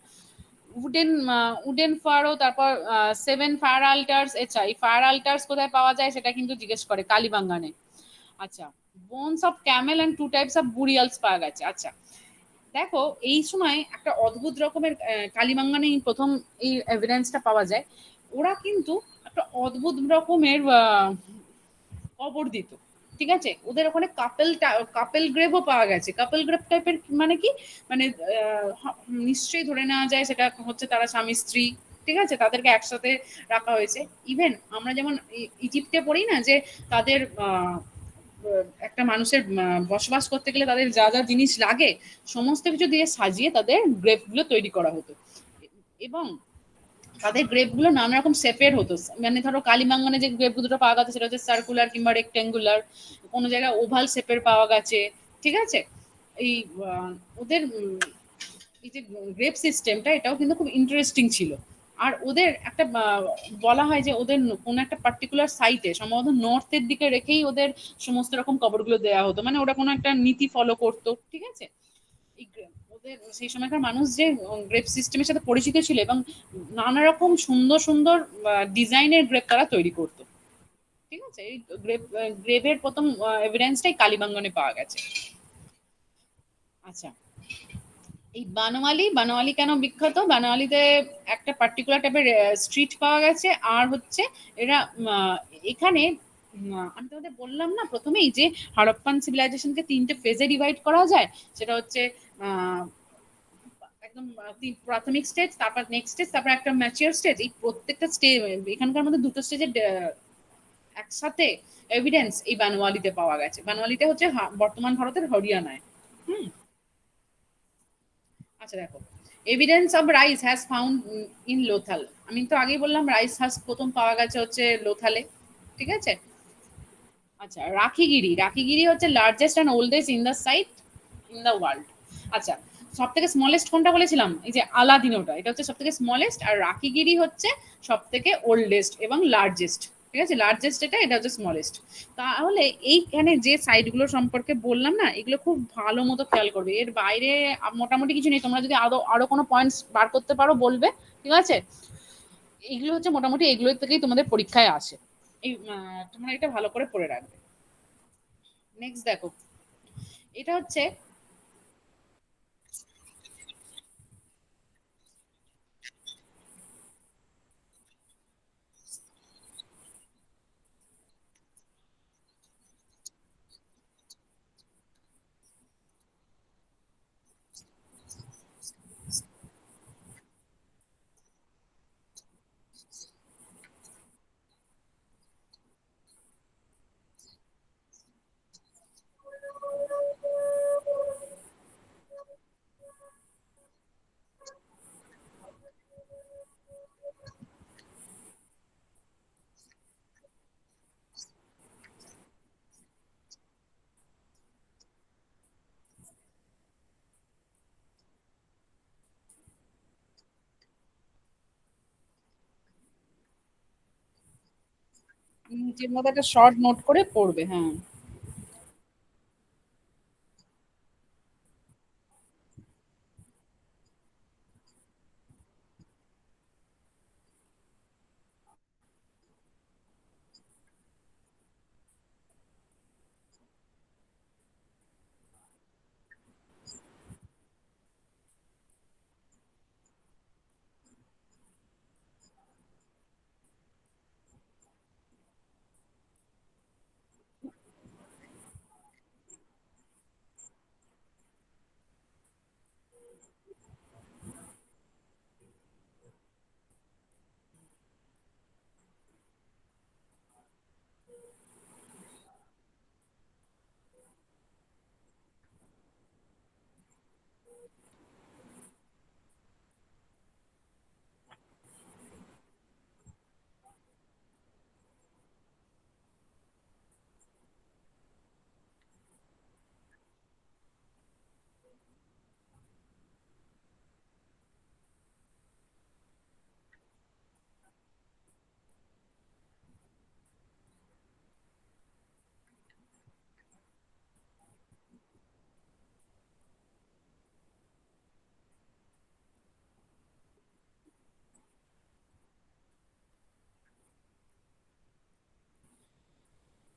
উডেন ফারো, তারপর 7 ফায়ার আল্টার্স। আচ্ছা, এই ফায়ার আল্টার্স কোথায় পাওয়া যায় সেটা কিন্তু জিজ্ঞেস করে কালীবাঙ্গানে। আচ্ছা, bones of camel and 2 types of burials পাওয়া গেছে। আচ্ছা, দেখো এই সময় একটা অদ্ভুত রকমের কালীবাঙ্গানে প্রথম এই এভিডেন্সটা পাওয়া যায়। ওরা কিন্তু একটা অদ্ভুত রকমের কবর দিত, ঠিক আছে। ওদের ওখানে কাপেল গ্রেভও পাওয়া গেছে। কাপেল গ্রেভ টাইপের মানে কি, মানে নিশ্চয়ই ধরে নেওয়া যায় সেটা হচ্ছে তারা স্বামী স্ত্রী, ঠিক আছে, তাদেরকে একসাথে রাখা হয়েছে। ইভেন আমরা যেমন ইজিপ্টে পড়ি না যে তাদের একটা মানুষের বসবাস করতে গেলে তাদের যা যা জিনিস লাগে সমস্ত কিছু দিয়ে সাজিয়ে তাদের গ্রেভ গুলো তৈরি করা হতো। এবং তাদের গ্রেপ গুলো নানা রকম শেপের হতো। মানে ধরো কালীবাঙ্গানে যে গ্রেপ দুটো পাওয়া গেছে সেটা হচ্ছে সার্কুলার কিংবা রেক্টেঙ্গুলার, কোনো জায়গায় ওভাল শেপের পাওয়া গেছে, ঠিক আছে। এই ওদের এই যে গ্রেপ সিস্টেমটা এটাও কিন্তু খুব ইন্টারেস্টিং ছিল। আর ওদের একটা বলা হয় যে ওদের কোনো একটা পার্টিকুলার সাইটে সম্ভবত নর্থের দিকে রেখেই ওদের সমস্ত রকম কবরগুলো দেওয়া হতো, মানে ওরা কোনো একটা নীতি ফলো করতো, ঠিক আছে। ওদের সেই সময়কার মানুষ যে গ্রেপ সিস্টেমের সাথে পরিচিত ছিল এবং নানা রকম সুন্দর সুন্দর ডিজাইনের গ্রেপ তারা তৈরি করতো, ঠিক আছে। এই গ্রেভের প্রথম এভিডেন্সটাই কালীবাঙ্গনে পাওয়া গেছে। আচ্ছা, এই বানোয়ালি কেন বিখ্যাত? বানোয়ালিতে একটা পার্টিকুলার টাইপের স্ট্রিট পাওয়া গেছে। আর হচ্ছে এরা এখানে আমি তোমাদের বললাম না প্রথমেই যে হারাপ্পান সিভিলাইজেশনকে 3টে ফেজে ডিভাইড করা যায়। সেটা হচ্ছে একদম প্রাথমিক স্টেজ, তারপর নেক্সট স্টেজ, তারপর একটা ম্যাচিওর স্টেজ। এই প্রত্যেকটা স্টেজ এখানকার মধ্যে দুটো স্টেজের একসাথে এভিডেন্স এই বানোয়ালিতে পাওয়া গেছে। বানোয়ালিতে হচ্ছে বর্তমান ভারতের হরিয়ানায়। হুম, আচ্ছা দেখো, evidence of rice has found in Lothal. আমি তো আগেই বললাম রাইস হাস প্রথম পাওয়া গেছে হচ্ছে লোথালে, ঠিক আছে। আচ্ছা, রাখিগিরি হচ্ছে largest and oldest in the site in the world. আচ্ছা, সব থেকে স্মলেস্ট কোনটা বলেছিলাম? এই যে আলাদিনোটা, এটা হচ্ছে সব থেকে স্মলেস্ট, আর রাখিগিরি হচ্ছে সব থেকে ওল্ডেস্ট এবং লার্জেস্ট, ঠিক আছে। লার্জেস্ট এটা হচ্ছে স্মলেস্ট। তাহলে এইখানে যে সাইটগুলো সম্পর্কে বললাম না, এগুলো খুব ভালো মতো খেয়াল করবে। এর বাইরে মোটামুটি কিছু নেই। তোমরা যদি আরো কোনো পয়েন্টস বার করতে পারো বলবে, ঠিক আছে। এগুলো হচ্ছে মোটামুটি এগুলো থেকেই তোমাদের পরীক্ষায় আসে। এই তোমরা এটা ভালো করে পড়ে রাখবে। নেক্সট দেখো, এটা হচ্ছে নিজের মধ্যে একটা শর্ট নোট করে পড়বে। হ্যাঁ,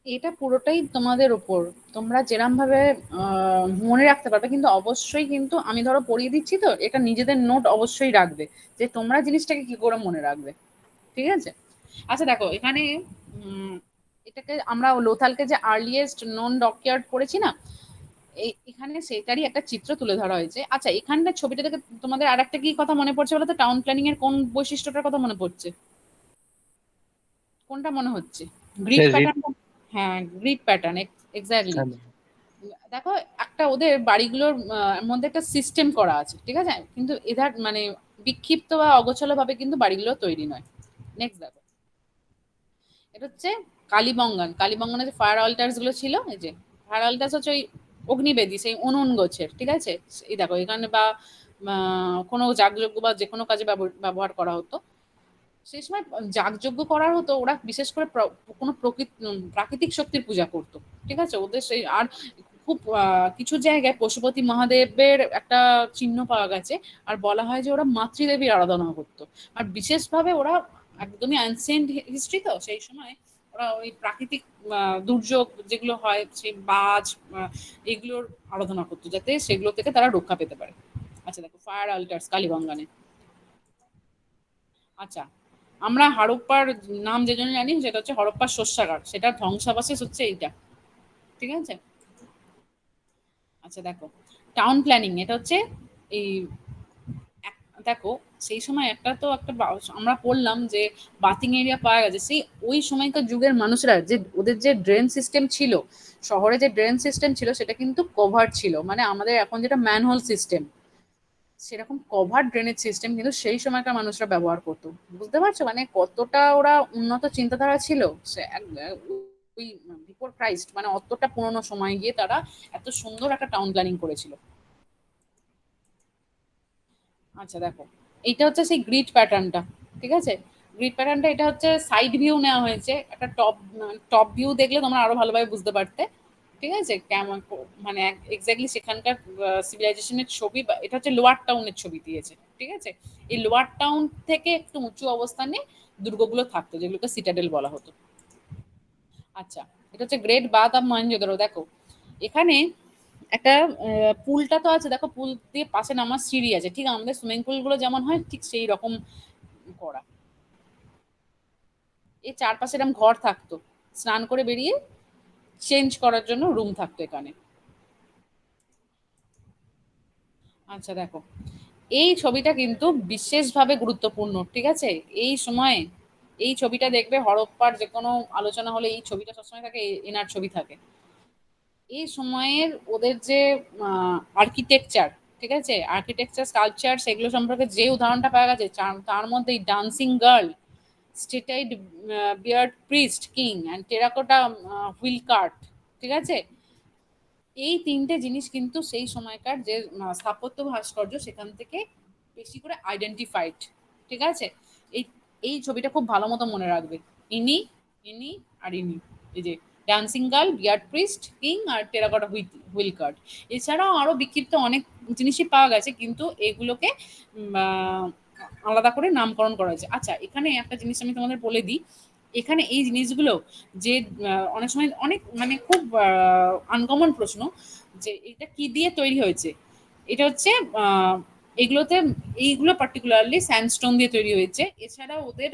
এটা পুরোটাই তোমাদের উপর। তোমরা যেরম ভাবে মনে রাখতে পারবে, কিন্তু অবশ্যই কিন্তু আমি ধরো পড়িয়ে দিচ্ছি তো, এটা নিজেদের নোট অবশ্যই রাখবে যে তোমরা জিনিসটাকে কি করে মনে রাখবে। ঠিক আছে? আচ্ছা দেখো এখানে এটাকে আমরা লোথালকে যে আর্লিয়েস্ট নন ডকইয়ার্ড পড়েছি না, এখানে সেটারই একটা চিত্র তুলে ধরা হয়েছে। আচ্ছা এখানকার ছবিটা থেকে তোমাদের আর একটা কি কথা মনে পড়ছে বলো তো? টাউন প্ল্যানিং এর কোন বৈশিষ্ট্যটার কথা মনে পড়ছে? কোনটা মনে হচ্ছে? Grid pattern. হ্যাঁ, গ্রিড প্যাটার্ন, এক্স্যাক্টলি। দেখো একটা ওদের বাড়িগুলোর মধ্যে একটা সিস্টেম করা আছে, ঠিক আছে, কিন্তু এধার মানে বিক্ষিপ্ত বা অগোছালো ভাবে কিন্তু বাড়িগুলো তৈরি নয়। নেক্সট দেখো, এটা হচ্ছে কালীবঙ্গান। কালীবঙ্গানে যে ফায়ার অল্টার্স গুলো ছিল, এই যে ফায়ার অল্টার্স হচ্ছে ওই অগ্নিবেদী, সেই উনুন গোছের, ঠিক আছে। এই দেখো এখানে বা কোনো যাগযজ্ঞ বা যে কোনো কাজে ব্যবহার করা হতো। সেই সময় যাগযজ্ঞ করার হতো, ওরা বিশেষ করে কোনো প্রাকৃতিক শক্তির পূজা করতো। ঠিক আছে, ওদের সেই আর খুব কিছু জায়গায় পশুপতি মহাদেবের একটা চিহ্ন পাওয়া গেছে। আর বলা হয় যে ওরা মাতৃদেবীর আরাধনা করতো। আর বিশেষভাবে ওরা একদমই অ্যানসিয়েন্ট হিস্ট্রি, তো সেই সময় ওরা ওই প্রাকৃতিক দুর্যোগ যেগুলো হয়, সেই বাজ এগুলোর আরাধনা করতো, যাতে সেগুলো থেকে তারা রক্ষা পেতে পারে। আচ্ছা দেখো, ফায়ার অল্টার্স কালীবঙ্গানে। আচ্ছা, আমরা হরপ্পার নাম যে জন্য জানি সেটা হচ্ছে হরপ্পার শস্যাগার, সেটা ধ্বংসাবশেষ হচ্ছে এইটা। ঠিক আছে। আচ্ছা দেখো, টাউন প্ল্যানিং এটা হচ্ছে এই দেখো সেই সময় একটা তো একটা আমরা পড়লাম যে বাথিং এরিয়া পাওয়া গেছে। সেই ওই সময়কার যুগের মানুষরা যে ওদের যে ড্রেন সিস্টেম ছিল, শহরে যে ড্রেন সিস্টেম ছিল সেটা কিন্তু কভার ছিল, মানে আমাদের এখন যেটা ম্যানহোল সিস্টেম, সেরকম কভার ড্রেনেজ সিস্টেম কিন্তু সেই সময়কার মানুষরা ব্যবহার করতো। বুঝতে পারছো মানে কতটা ওরা উন্নত চিন্তাধারা ছিল। সে ওই বিফোর ক্রাইস্ট, মানে অতটা পুরোনো সময় গিয়ে তারা এত সুন্দর একটা টাউন প্ল্যানিং করেছিল। আচ্ছা দেখো, এইটা হচ্ছে সেই গ্রিড প্যাটার্নটা। ঠিক আছে, গ্রিড প্যাটার্নটা এটা হচ্ছে সাইড ভিউ নেওয়া হয়েছে। একটা টপ টপ ভিউ দেখলে তোমরা আরো ভালোভাবে বুঝতে পারতে। ঠিক আছে, কেমন মানে এক্স্যাক্টলি সেখানকার সিভিলাইজেশনের ছবি, বা এটা হচ্ছে লোয়ার টাউনের ছবি দিয়েছে। ঠিক আছে, এই লোয়ার টাউন থেকে একটু উঁচু অবস্থানে দুর্গগুলো থাকতো, যেগুলোকে সিটাডেল বলা হতো। আচ্ছা, এটা হচ্ছে গ্রেট বাথ অফ মহেঞ্জোদারো। দেখো এখানে একটা পুলটা তো আছে, দেখো পুল দিয়ে পাশে নামার সিঁড়ি আছে, ঠিক আমাদের সুইমিং পুল গুলো যেমন হয় ঠিক সেই রকম করা। এই চারপাশে এরকম ঘর থাকতো, স্নান করে বেরিয়ে চেঞ্জ করার জন্য রুম থাকতো এখানে। আচ্ছা দেখো, এই ছবিটা কিন্তু বিশেষভাবে গুরুত্বপূর্ণ। ঠিক আছে, এই সময়ে এই ছবিটা দেখবে, হরপ্পার যে কোনো আলোচনা হলে এই ছবিটা সবসময় থাকে, এনার ছবি থাকে। এই সময়ের ওদের যে আর্কিটেকচার, ঠিক আছে, আর্কিটেকচার স্কাল্পচার সেগুলো সম্পর্কে যে উদাহরণটা পাওয়া গেছে, তার মধ্যে এই dancing girl, steatite beard priest king and terracotta wheel cart, ঠিক আছে, এই তিনটে জিনিস কিন্তু সেই সময়কার যে স্থাপত্য ভাস্কর্য সেখান থেকে বেশি করে আইডেন্টিফাইড। ঠিক আছে, এই এই ছবিটা খুব ভালো মতো মনে রাখবে। ইনি ইনি আর ইনি, এই যে dancing girl, beard priest, king আর টেরাকোটা হুইল কার্ড। এছাড়াও আরো বিক্ষিপ্ত অনেক জিনিসই পাওয়া গেছে, কিন্তু এগুলোকে আলাদা করে নামকরণ করা হয়েছে। আচ্ছা, এখানে একটা জিনিস আমি তোমাদের বলে দিই, এখানে এই জিনিসগুলো যে অনেক সময় অনেক মানে খুব আনকমন প্রশ্ন, যে এটা কি দিয়ে তৈরি হয়েছে। এটা হচ্ছে এগুলোতে, এইগুলো পার্টিকুলারলি স্যান্ডস্টোন দিয়ে তৈরি হয়েছে। এছাড়া ওদের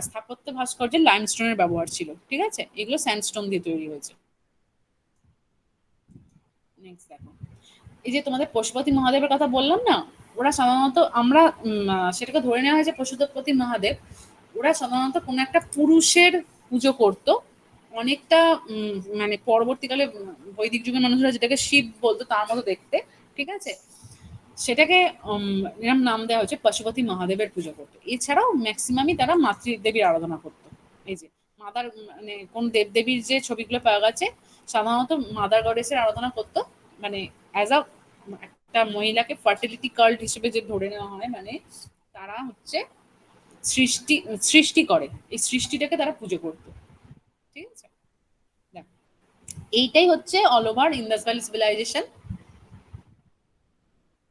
স্থাপত্য ভাস্কর্যে লাইমস্টোনের ব্যবহার ছিল, ঠিক আছে, এগুলো স্যান্ডস্টোন দিয়ে তৈরি হয়েছে। নেক্সট দেখো, এই যে তোমাদের পশুপতি মহাদেবের কথা বললাম না, ওরা সাধারণত আমরা সেটাকে ধরে নেওয়া হয় যে পশুপতি মহাদেব ওরা সাধারণত কোনো একটা পুরুষের পুজো করত, অনেকটা মানে পরবর্তীকালে বৈদিক যুগের মানুষরা যেটাকে শিব বলতো তার মতো দেখতে, ঠিক আছে, সেটাকে এরম নাম দেওয়া হচ্ছে পশুপতি মহাদেবের পুজো করতো। এছাড়াও ম্যাক্সিমামই তারা মাতৃদেবীর আরাধনা করতো। এই যে মাদার মানে কোন দেবদেবীর যে ছবিগুলো পাওয়া গেছে, সাধারণত মাদার গডেসের আরাধনা করতো, মানে অ্যাজ আ একটা মহিলাকে ফার্টিলিটি কাল্ট হিসেবে যে ধরে নেওয়া হয়, মানে তারা হচ্ছে সৃষ্টি সৃষ্টি করে, এই সৃষ্টিটাকে তারা পুজো করতো, ঠিক আছে। দেখ, এইটাই হচ্ছে all over Indus valley civilisation.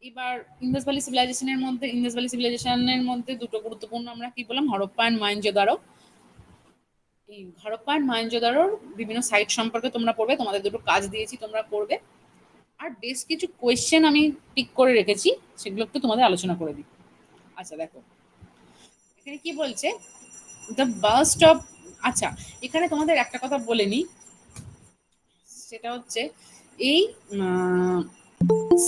এবার ইন্দাস ভ্যালি সিভিলাইজেশনের মধ্যে দুটো গুরুত্বপূর্ণ আমরা কি বললাম, হরপ্পা এন্ড মহেঞ্জোদারো। এই হরপ্পা এন্ড মহেঞ্জোদারোর বিভিন্ন সাইট সম্পর্কে তোমরা পড়বে, তোমাদের দুটো কাজ দিয়েছি তোমরা করবে, আর বেশ কিছু কোয়েশ্চেন আমি পিক করে রেখেছি, সেগুলো একটু তোমাদের আলোচনা করে দিই। আচ্ছা দেখো, এখানে কি বলছে, দ্য বার্স্ট অফ, আচ্ছা এখানে তোমাদের একটা কথা বলে নিই, সেটা হচ্ছে এই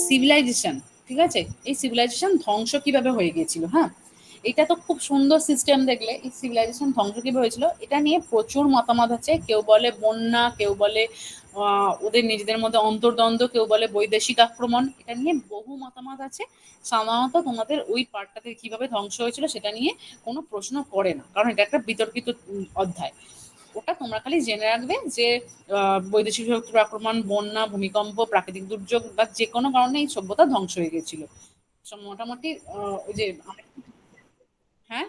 সিভিলাইজেশন, ঠিক আছে, এই সিভিলাইজেশন ধ্বংস কিভাবে হয়ে গিয়েছিল। হ্যাঁ, এটা তো খুব সুন্দর সিস্টেম, দেখলে এই সিভিলাইজেশন ধ্বংস কিভাবে হয়েছিল এটা নিয়ে প্রচুর মতামত আছে। কেউ বলে বন্যা, কেউ বলে ওদের নিজেদের মধ্যে অন্তর্দ্বন্দ্ব, কেউ বলে বৈদেশিক আক্রমণ, এটা নিয়ে বহু মতামত আছে। সাধারণত তোমাদের ওই পার্টটাতে কিভাবে ধ্বংস হয়েছিল সেটা নিয়ে কোনো প্রশ্ন করে না, কারণ এটা একটা বিতর্কিত অধ্যায়। ওটা তোমরা খালি জেনে রাখবে যে বৈদেশিক শক্তির আক্রমণ, বন্যা, ভূমিকম্প, প্রাকৃতিক দুর্যোগ বা যে কোনো কারণে এই সভ্যতা ধ্বংস হয়ে গেছিল। মোটামুটি ওই যে হ্যাঁ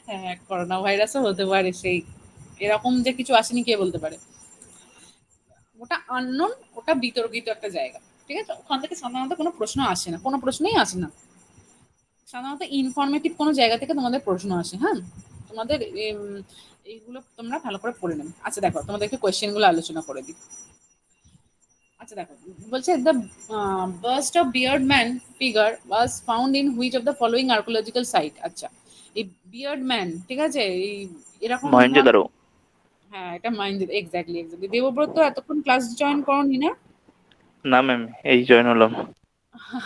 হ্যাঁ, করোনা ভাইরাসও হতে পারে, সেই এরকম যে কিছু আসেনি কে বলতে পারে। ওটা আননোন, ওটা বিতর্কিত একটা জায়গা, ঠিক আছে, ওখান থেকে সাধারণত কোনো প্রশ্ন আসে না, কোনো প্রশ্নই আসে না। সাধারণত ইনফরমেটিভ কোনো জায়গা থেকে তোমাদের প্রশ্ন আসে। হ্যাঁ, তোমাদের এইগুলো তোমরা ভালো করে পড়ে নেবে। আচ্ছা দেখো, তোমাদেরকে কোয়েশ্চেন গুলো আলোচনা করে দিই। আচ্ছা দেখো, বলছে the bust of bearded man figure was found in which of the following archaeological site. আচ্ছা, এই বিয়ার্ড ম্যান, ঠিক আছে, এই এরকম মহেঞ্জোদারো। হ্যাঁ, এটা মাইন্ড, এক্স্যাক্টলি এক্স্যাক্টলি। দেবব্রত এতক্ষণ ক্লাস জয়েন করনি না? না ম্যাম, এই জয়েন হলাম।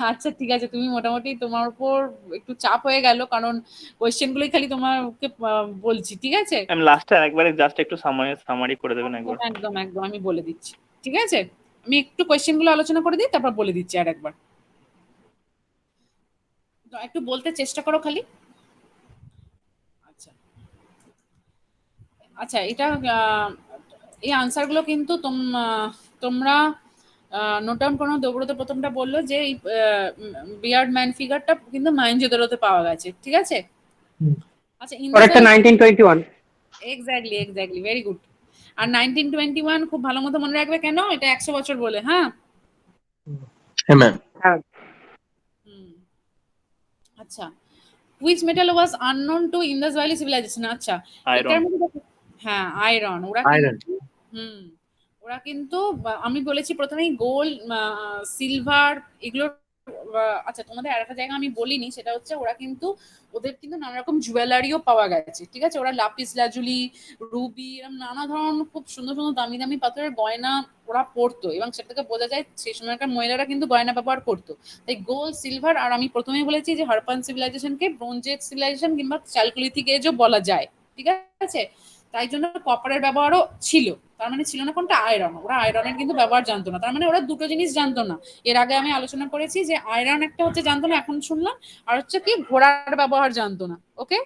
আচ্ছা ঠিক আছে, তুমি মোটামুটি তোমার উপর একটু চাপ হয়ে গেল, কারণ কোয়েশ্চেন গুলোই খালি তোমাকে বলছি, ঠিক আছে। ম্যাম লাস্টে একবারে জাস্ট একটু সামারি করে দেবেন একদম একবার। একদম একদম আমি বলে দিচ্ছি, ঠিক আছে। আমি একটু কোয়েশ্চেন গুলো আলোচনা করে দিই, তারপর বলে দিচ্ছি আর একবার। তো একটু বলতে চেষ্টা করো খালি। আচ্ছা আচ্ছা, এটা এই আনসার গুলো কিন্তু তোমরা নোট ডাউন করো। দেবব্রত প্রথমটা বললো যে এই বিয়ার্ড ম্যান ফিগারটা কিন্তু মহেঞ্জোদারোতে পাওয়া গেছে, ঠিক আছে। আচ্ছা, পরেরটা 1921। Exactly exactly, very good. আর 1921 খুব ভালো মতো মনে রাখবে, কেন এটা 100 বছর বলে। হ্যাঁ হ্যাঁ ম্যাম। হ্যাঁ, হুম। আচ্ছা, which metal was unknown to Indus valley civilisation. আচ্ছা, এটার আয়রন। মধ্যে হ্যাঁ আয়রন, ওরা আয়রন। কিন্তু হুম ওরা কিন্তু আমি বলেছি প্রথমেই গোল্ড, সিলভার, এগুলো আচ্ছা তোমাদের আরেকটা জায়গা আমি বলিনি, সেটা হচ্ছে ওরা কিন্তু ওদের কিন্তু নানা রকম জুয়েলারিও পাওয়া গেছে, ঠিক আছে। ওরা লাপিস লাজুলি, রুবি, এরকম নানা ধরনের খুব সুন্দর সুন্দর দামি দামি পাথরের গয়না ওরা পরতো, এবং সেটা থেকে বোঝা যায় সেই সময়কার মহিলারা কিন্তু গয়না ব্যবহার করতো। তাই গোল্ড, সিলভার, আর আমি প্রথমেই বলেছি যে হারপান সিভিলাইজেশনকে ব্রোঞ্জ এজ সিভিলাইজেশন কিংবা চালকুলিথিক এজও বলা যায়, ঠিক আছে। তাই জন্য কপারের ব্যবহারও ছিল। তার মানে ছিল না কোনটা, আয়রন। ওরা আয়রনের কিন্তু ব্যবহার জানতো না, তার মানে ওরা দুটো জিনিস জানতো না। এর আগে আমি আলোচনা করেছি যে আয়রন একটা হচ্ছে জানতো না, এখন শুনলাম, আর হচ্ছে কি ঘোড়ার ব্যবহার জানতো না। ওকে,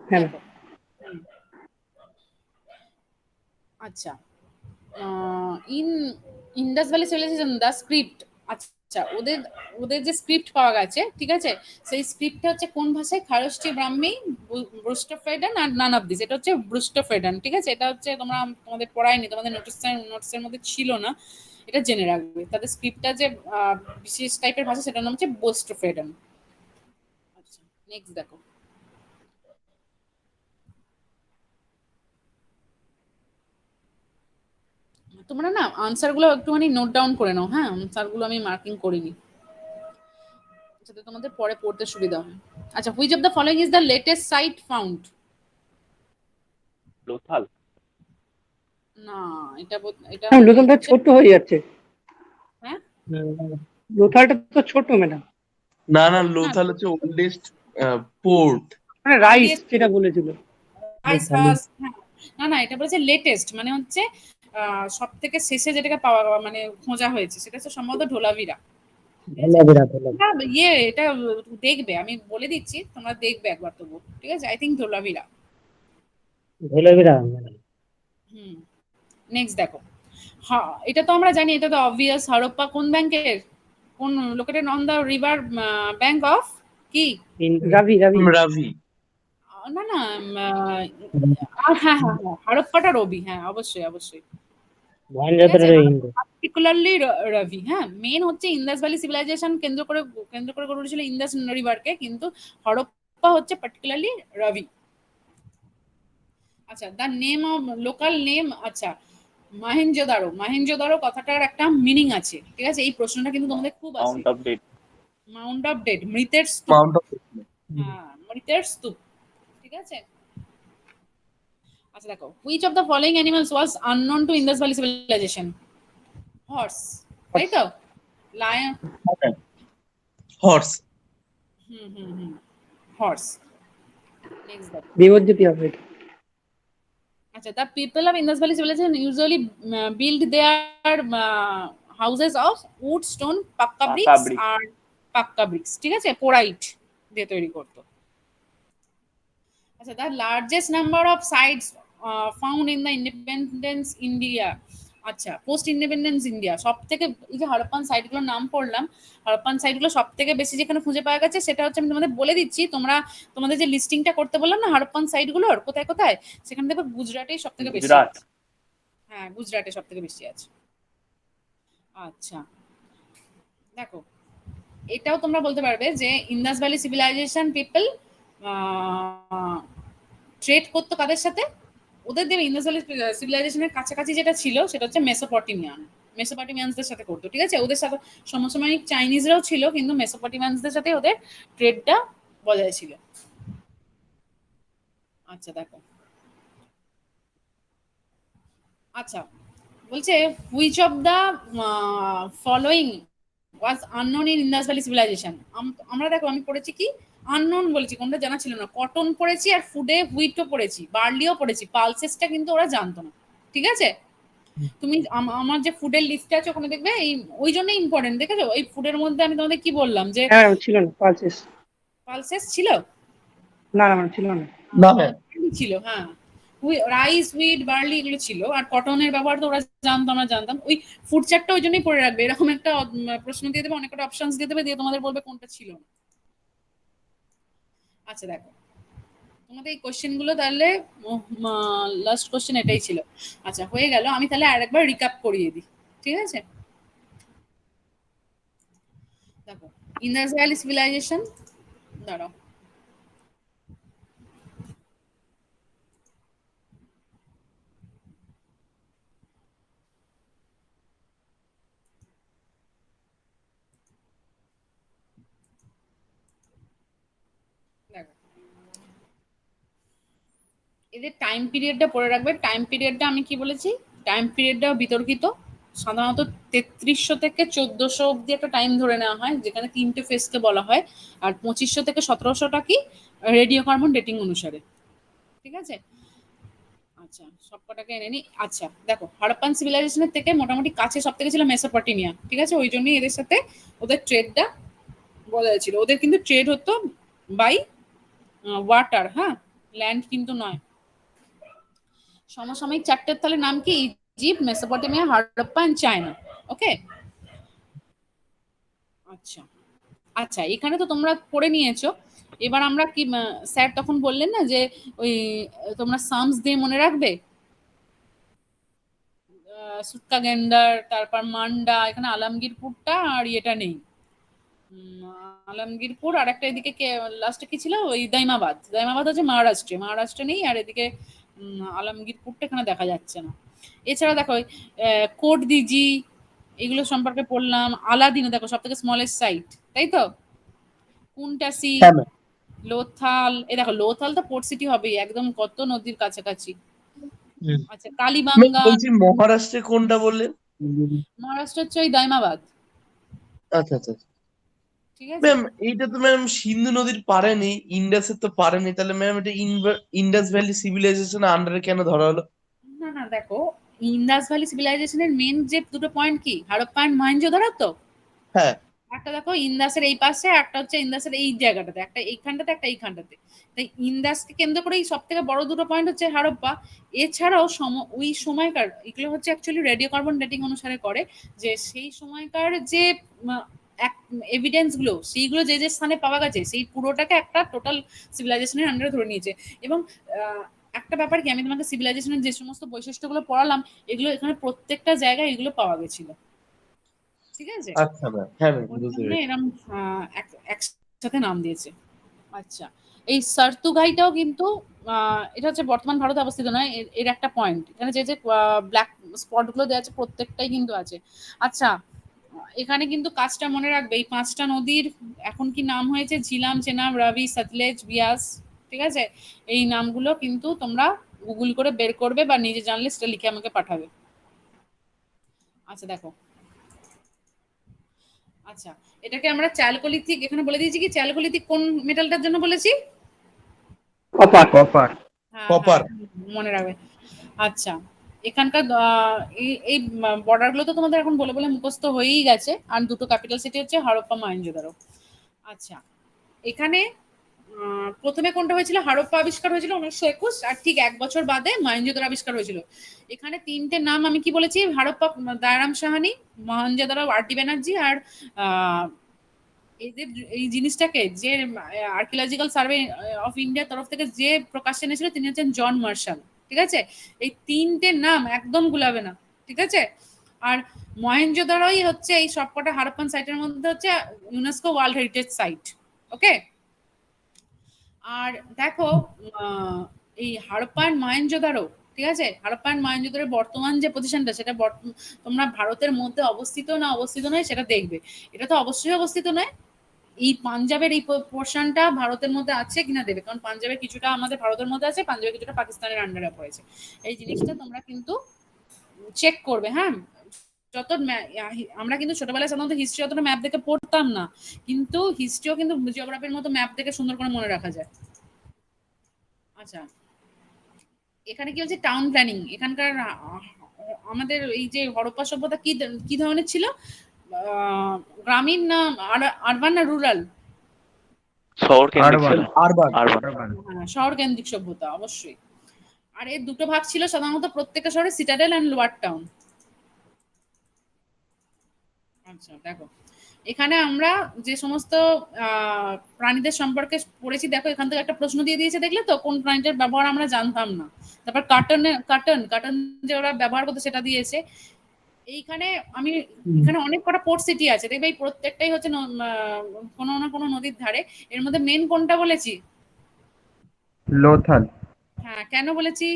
হ্যাঁ দেখো আচ্ছা, in Indus valley civilisation the script. আচ্ছা আচ্ছা, ওদের ওদের যে স্ক্রিপ্ট পাওয়া গেছে, ঠিক আছে, সেই স্ক্রিপ্টটা হচ্ছে কোন ভাষায়? খারষ্টি, ব্রাহ্মী, ব্রুস্টোফেডান আর নান অফ দিস। এটা হচ্ছে ব্রুস্টোফেডান, ঠিক আছে। এটা হচ্ছে তোমাদের পড়ায়নি, তোমাদের নোটসের মধ্যে ছিল না, এটা জেনে রাখবে। তাদের স্ক্রিপ্টটা যে বিশেষ টাইপের ভাষা, সেটার নাম হচ্ছে ব্রুস্টোফেডান। আচ্ছা, নেক্সট দেখো। তোমরা না আনসার গুলো একটুখানি নোট ডাউন করে নাও, হ্যাঁ, আনসার গুলো আমি মার্কিং করিনি, যাতে তোমাদের পরে পড়তে সুবিধা হয়। আচ্ছা, which of the following is the latest site found? Lothal. না, এটা লোথালটা ছোট হয়ে যাচ্ছে। হ্যাঁ, লোথালটা তো ছোট ম্যাডাম। না না, লোথাল হচ্ছে ওল্ডেস্ট পোর্ট। মানে রাইস যেটা বলেছিল। না না, এটা বলেছে লেটেস্ট, মানে হচ্ছে সব থেকে শেষে যেটাকে পাওয়া মানে খোঁজা হয়েছে, সেটা হচ্ছে সম্ভবত ঢোলাভিরা। না, এটা দেখবে, আমি বলে দিচ্ছি, তোমরা দেখবে একবার তবু, ঠিক আছে। I think Dholavira. Hmm, next দেখো। হ্যাঁ, এটা তো আমরা জানি, এটা তো অবভিয়াস। হরপ্পা কোন ব্যাংকের, কোন located on the river bank of কি? রাভি। রাভি। না না, হ্যাঁ হ্যাঁ হ্যাঁ, হরপ্পাটা রবি, হ্যাঁ, অবশ্যই অবশ্যই। পার্টিকুলারলি রবি, হ্যাঁ। মেন হচ্ছে ইন্দাস ভ্যালি সিভিলাইজেশন কেন্দ্র করে গড়ে উঠেছিল ইন্দাস রিভারকে, কিন্তু হরপ্পা হচ্ছে পার্টিকুলারলি রবি। আচ্ছা, the name of local name. আচ্ছা, মহেঞ্জোদারো কথাটার একটা মিনিং আছে, ঠিক আছে। এই প্রশ্নটা কিন্তু তোমাদের খুব আছে। Mount of dead. Mount of dead, মৃতের স্তূপ। Mount of. হ্যাঁ, মৃতের স্তূপ, ঠিক আছে। আচ্ছা দেখো, which of the following animals was unknown to Indus Valley civilization? Horse, তাই তো? Lion. হর্স। Horse. Next দেখো। বিবর্জিত হবে। আচ্ছা, the people of Indus Valley civilization usually build their houses of wood, stone, pakka bricks আর পাক্কা bricks, ঠিক আছে, পোড়াইট দিয়ে তৈরি করতো। আচ্ছা, the largest number of sites found in the independence India. আচ্ছা, পোস্ট ইন্ডিপেন্ডেন্স ইন্ডিয়া, সব থেকে, এই যে হরপ্পান সাইটগুলোর নাম পড়লাম, হরপ্পান সাইটগুলো সব থেকে বেশি যেখানে খুঁজে পাওয়া গেছে, সেটা হচ্ছে, আমি তোমাদের বলে দিচ্ছি, তোমাদের যে লিস্টিংটা করতে বললাম না হরপ্পান সাইটগুলোর কোথায় কোথায়, সেখানে দেখো গুজরাটেই সব থেকে বেশি আছে। হ্যাঁ, গুজরাটে সব থেকে বেশি আছে। আচ্ছা দেখো, এটাও তোমরা বলতে পারবে যে Indus valley civilisation people trade করতো কাদের সাথে? ওদের দেবে ইন্দাস ভ্যালি সিভিলাইজেশনের কাছাকাছি যেটা ছিল, সেটা হচ্ছে মেসোপটেমিয়ানসদের সাথে করতো, ঠিক আছে। ওদের সাথে সমসাময়িক চাইনিজরাও ছিল, কিন্তু মেসোপটেমিয়ানসদের সাথে ওদের ট্রেডটা বজায় ছিল। আচ্ছা দেখো, আচ্ছা বলছে which of the following was unknown in Indus valley civilisation. আমরা দেখো, আমি পড়েছি কি আননোন বলেছি, কোনটা জানা ছিল না। কটন পড়েছি, আর ফুডে হুইটও পড়েছি, বার্লিও পড়েছি, পালসেসটা কিন্তু ওরা জানতো না, ঠিক আছে। তুমি আমার যে ফুডের লিস্ট আছে ওখানে দেখবে, এই ওই জন্য ইম্পর্টেন্ট, দেখেছো? এই ফুডের মধ্যে আমি তোমাদের কি বললাম যে হ্যাঁ ছিল না, পালসেস ছিল না ছিল না, ছিল, হ্যাঁ। রাইস, হুইট, বার্লি এগুলো ছিল, আর কটনের ব্যবহার তো ওরা জানতো, আমরা জানতাম। ওই ফুড চার্টটা ওই জন্যই পড়ে রাখবে, এরকম একটা প্রশ্ন দিয়ে দেবে, অনেক কটা অপশনস দিয়ে দেবে, দিয়ে তোমাদের বলবে কোনটা ছিল না। আচ্ছা দেখো, তোমাদের এই কোশ্চেন গুলো তাহলে লাস্ট কোশ্চেন এটাই ছিল। আচ্ছা, হয়ে গেল। আমি তাহলে আরেকবার রিক্যাপ করিয়ে দিই, ঠিক আছে। দেখো, ইন্দাস ভ্যালি সিভিলাইজেশন, দাঁড়াও, এদের টাইম পিরিয়ডটা পড়ে রাখবে। টাইম পিরিয়ডটা আমি কি বলেছি, টাইম পিরিয়ডটাও বিতর্কিত। সাধারণত 3300 থেকে 1400 অব্দি একটা টাইম ধরে নেওয়া হয়, যেখানে 3টে ফেজকে বলা হয়। আর 2500 থেকে 1700টা কি রেডিও কার্বন ডেটিং অনুসারে, ঠিক আছে। আচ্ছা, সবকটাকে এনে নি। আচ্ছা দেখো, হরপ্পান সিভিলাইজেশনের থেকে মোটামুটি কাছে সব থেকে ছিল মেসোপটেমিয়া, ঠিক আছে। ওই জন্যই এদের সাথে ওদের ট্রেডটা বলা ছিল। ওদের কিন্তু ট্রেড হতো বাই ওয়াটার, হ্যাঁ, ল্যান্ড কিন্তু নয়। সমসাময়িক চারটের তাহলে নাম কি? Egypt, Mesopotamia, Harappa and China. Okay, আচ্ছা আচ্ছা, এখানে তো তোমরা পড়ে নিয়েছো। এবার আমরা কি স্যার তখন বললেন না যে ওই তোমরা সামস দিয়ে মনে রাখবে, সুক্কা গেন্ডার, তারপর মান্ডা, এখানে আলমগীরপুরটা আর এটা নেই। উম, আলমগীরপুর আর একটা এদিকে লাস্টে কি ছিল, ওই দাইমাবাদ। দাইমাবাদ হচ্ছে মহারাষ্ট্রে, মহারাষ্ট্রে নেই। আর এদিকে আলমগীরপুরটা এখানে দেখা যাচ্ছে না। এছাড়া দেখো কোট দিজি, এগুলো সম্পর্কে পড়লাম। আলাদিনও দেখো সব থেকে স্মলেস্ট সাইট, তাই তো। কুন্টাসি, হ্যাঁ ম্যাম। লোথাল, এ দেখো লোথাল তো পোর্ট সিটি হবেই, একদম কত নদীর কাছাকাছি। আচ্ছা, কালীবাঙ্গা। বলছি মহারাষ্ট্রে কোনটা বললেন? মহারাষ্ট্র হচ্ছে ওই দাইমাবাদ, আচ্ছা আচ্ছা। ঠিক আছে। ম্যাম এইটা তো ম্যাম সিন্ধু নদীর পারে নেই, ইন্ডাসের তো পারে নেই, তাহলে ম্যাম এটা ইন্ডাস ভ্যালি সিভিলাইজেশন আন্ডারে কেন ধরা হলো? না না, দেখো ইন্দাস ভ্যালি সিভিলাইজেশনের মেন যে দুটো পয়েন্ট কি, হারাপ্পা এন্ড মহেঞ্জোদারো তো। হ্যাঁ একটা দেখো ইন্দাসের এই পাশে, একটা হচ্ছে ইন্দাসের এই জায়গাটাতে, একটা এইখানটাতে, একটা এইখানটাতে। তাই ইন্দাসকে কেন্দ্র করেই সব থেকে বড় দুটো পয়েন্ট হচ্ছে হারাপ্পা। এছাড়াও ওই সময়কার, এগুলো হচ্ছে অ্যাকচুয়ালি রেডিও কার্বন ডেটিং অনুসারে করে, যে সেই সময়কার যে এভিডেন্স গুলো, সেইগুলো যে যে স্থানে পাওয়া গেছে, সেই পুরোটাকে একটা টোটাল সিভিলাইজেশনের আন্ডারে ধরে নিয়েছে। এবং একটা ব্যাপার কি, আমি তোমাকে সিভিলাইজেশনের যে সমস্ত বৈশিষ্ট্যগুলো পড়ালাম, এগুলো এখানে প্রত্যেকটা জায়গায় এগুলো পাওয়া গেছিল, ঠিক আছে। আচ্ছা ম্যাম, হ্যাঁ ম্যাম ওর বুঝতে জন্য পেরেছি। এরম একসাথে নাম দিয়েছে। আচ্ছা, এই সার্তুঘাইটাও কিন্তু এটা হচ্ছে বর্তমান ভারতে অবস্থিত নয়, এর একটা পয়েন্ট। এখানে যে যে ব্ল্যাক স্পট গুলো দেওয়া আছে প্রত্যেকটাই কিন্তু আছে। আচ্ছা, এখানে কিন্তু কাজটা মনে রাখবে, এই 5টা নদীর এখন কি নাম হয়েছে, ঝিলাম, চেনাব, রাবি, সতলেজ, বিয়াস, ঠিক আছে। এই নামগুলো কিন্তু তোমরা গুগল করে বের করবে, বা নিজে জানলে সেটা লিখে আমাকে পাঠাবে। আচ্ছা দেখো, আচ্ছা এটাকে আমরা চ্যালকোলিথিক, এখানে বলে দিয়েছি কি চ্যালকোলিথিক কোন মেটালটার জন্য বলেছি। কপার। কপার। হ্যাঁ হ্যাঁ, কপার। মনে রাখবে। আচ্ছা, এখানকার এই বর্ডার গুলো তো তোমাদের এখন বলে বলে মুখস্থ হয়েই গেছে। আর দুটো ক্যাপিটাল সিটি হচ্ছে হারপ্পা, মহেঞ্জোদারো। আচ্ছা, এখানে প্রথমে কোনটা হয়েছিল, হারপ্পা আবিষ্কার হয়েছিল 1921, আর ঠিক 1 বছর বাদে মহেঞ্জোদারো আবিষ্কার হয়েছিল। এখানে তিনটে নাম আমি কি বলেছি, হারপ্পা দয়ারাম সাহানি, মহেঞ্জোদারো আর.ডি. ব্যানার্জি, আর এদের এই জিনিসটাকে যে আর্কিওলজিক্যাল সার্ভে অফ ইন্ডিয়ার তরফ থেকে যে প্রকাশ এনেছিল, তিনি হচ্ছেন জন মার্শাল, ঠিক আছে। এই তিনটে নাম একদম গুলাবে না, ঠিক আছে। আর মহেঞ্জোদারোই হচ্ছে এই সবকটা হারাপ্পান সাইটের মধ্যে হচ্ছে ইউনেস্কো ওয়ার্ল্ড হেরিটেজ সাইট, ওকে। আর দেখো এই হারপ্পা এন্ড মহেঞ্জোদারো, ঠিক আছে, হারপ্পা এন্ড মহেঞ্জোদারোর বর্তমান যে পজিশনটা, সেটা তোমরা ভারতের মধ্যে অবস্থিত না অবস্থিত নয় সেটা দেখবে। এটা তো অবশ্যই অবস্থিত নয়। এই পাঞ্জাবের এই পোর্শনটা ভারতের মধ্যে আছে কিনা দেবে, কারণ পাঞ্জাবের কিছুটা আমাদের ভারতের মধ্যে আছে, পাঞ্জাবের কিছুটা পাকিস্তানের আন্ডারে পড়েছে। এই জিনিসটা তোমরা কিন্তু চেক করবে, হ্যাঁ। যত আমরা কিন্তু ছোটবেলায় সাধারণত হিস্ট্রি অতটা ম্যাপ দেখে পড়তাম না, কিন্তু হিস্ট্রিও কিন্তু জিওগ্রাফির মতো ম্যাপ দেখে সুন্দর করে মনে রাখা যায়। আচ্ছা, এখানে কি হচ্ছে টাউন প্ল্যানিং, এখানকার আমাদের এই যে হরপ্পা সভ্যতা কি কি ধরনের ছিল, গ্রামীণ না আরবান না রুরাল? শহর কেন্দ্রিক ছিল। আরবান। আরবান। হ্যাঁ, শহর কেন্দ্রিক সভ্যতা অবশ্যই। আর এর দুটো ভাগ ছিল সাধারণত প্রত্যেকটা শহরে, সিটাডেল এন্ড লোয়ার টাউন। আচ্ছা দেখো, এখানে আমরা যে সমস্ত প্রাণীদের সম্পর্কে পড়েছি, দেখো এখান থেকে একটা প্রশ্ন দিয়ে দিয়েছে, দেখলে তো কোন প্রাণীটার ব্যবহার আমরা জানতাম না। তারপর কার্টন যে ওরা ব্যবহার করতো সেটা দিয়েছে। এইখানে আমি এখানে অনেক কটা পোর্ট সিটি আছে, দেখবে এই প্রত্যেকটাই হচ্ছে কোনো না কোনো নদীর ধারে। এর মধ্যে মেন কোনটা বলেছি? লোথাল। হ্যাঁ, কেন বলেছি?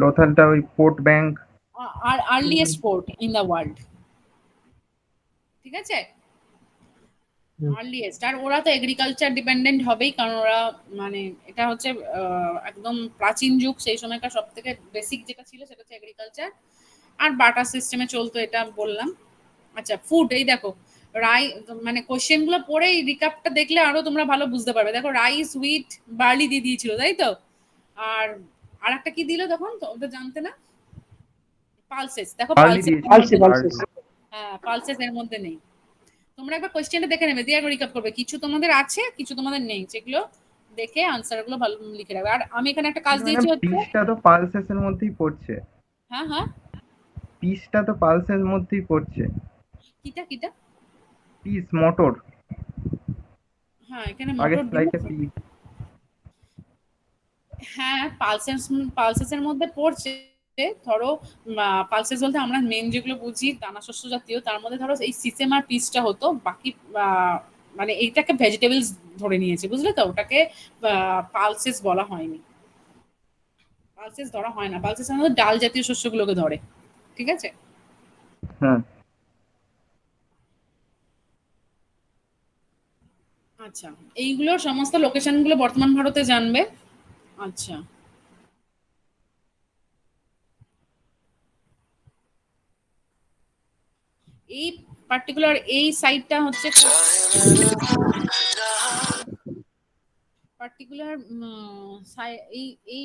লোথালটা ওই পোর্ট ব্যাংক। আর earliest port in the world, ঠিক আছে, আর্লিয়েস্ট। আর ওরা তো এগ্রিকালচার ডিপেন্ডেন্ট হবেই, কারণ ওরা মানে এটা হচ্ছে একদম প্রাচীন যুগ, সেই সময়কার সব থেকে বেসিক যেটা ছিল সেটা হচ্ছে এগ্রিকালচার। আর বাটার সিস্টেমে চলতো, এটা বললাম। আচ্ছা, ফুড, এই দেখো মানে কোশ্চেন গুলো পড়ে এই রিক্যাপটা দেখলে আরো তোমরা ভালো বুঝতে পারবে। দেখো রাইস, হুইট, বার্লি দিয়ে দিয়েছিল, তাই তো। আর আরেকটা কি দিল তখন, তো ওটা জানতে না, পালসেস। দেখো পালসেস, হ্যাঁ পালসেস এর মধ্যে নেই। তোমরা একবার কোশ্চেনটা দেখে নেবে, দিয়ে একবার রিক্যাপ করবে, কিছু তোমাদের আছে কিছু তোমাদের নেই, সেগুলো দেখে আনসার গুলো ভালো লিখে রাখবে। আর আমি এখানে একটা কাজ দিয়েছি হচ্ছে, পিসটা তো পালসেসের মধ্যেই পড়ছে। হ্যাঁ হ্যাঁ, পিসটা তো পালসের মধ্যেই পড়ছে। কিটা পিস মোটর, হ্যাঁ এখানে আগে মোটর স্লাইডে পিস। হ্যাঁ পালসেসের মধ্যে পড়ছে। ধরো পালসেস বলতে আমরা মেন যেগুলো বুঝি দানা শস্য জাতীয়, তার মধ্যে ধরো এই সিসেম আর পিসটা হতো, বাকি মানে এইটাকে ভেজিটেবলস ধরে নিয়েছে, বুঝলে তো, ওটাকে পালসেস বলা হয়নি, পালসেস ধরা হয় না, পালসেস আমাদের ডাল জাতীয় শস্যগুলোকে ধরে, ঠিক আছে। হ্যাঁ আচ্ছা, এইগুলোর সমস্ত লোকেশনগুলো বর্তমান ভারতে জানবে। আচ্ছা, এই পার্টিকুলার এই সাইটটা হচ্ছে পার্টিকুলার এই এই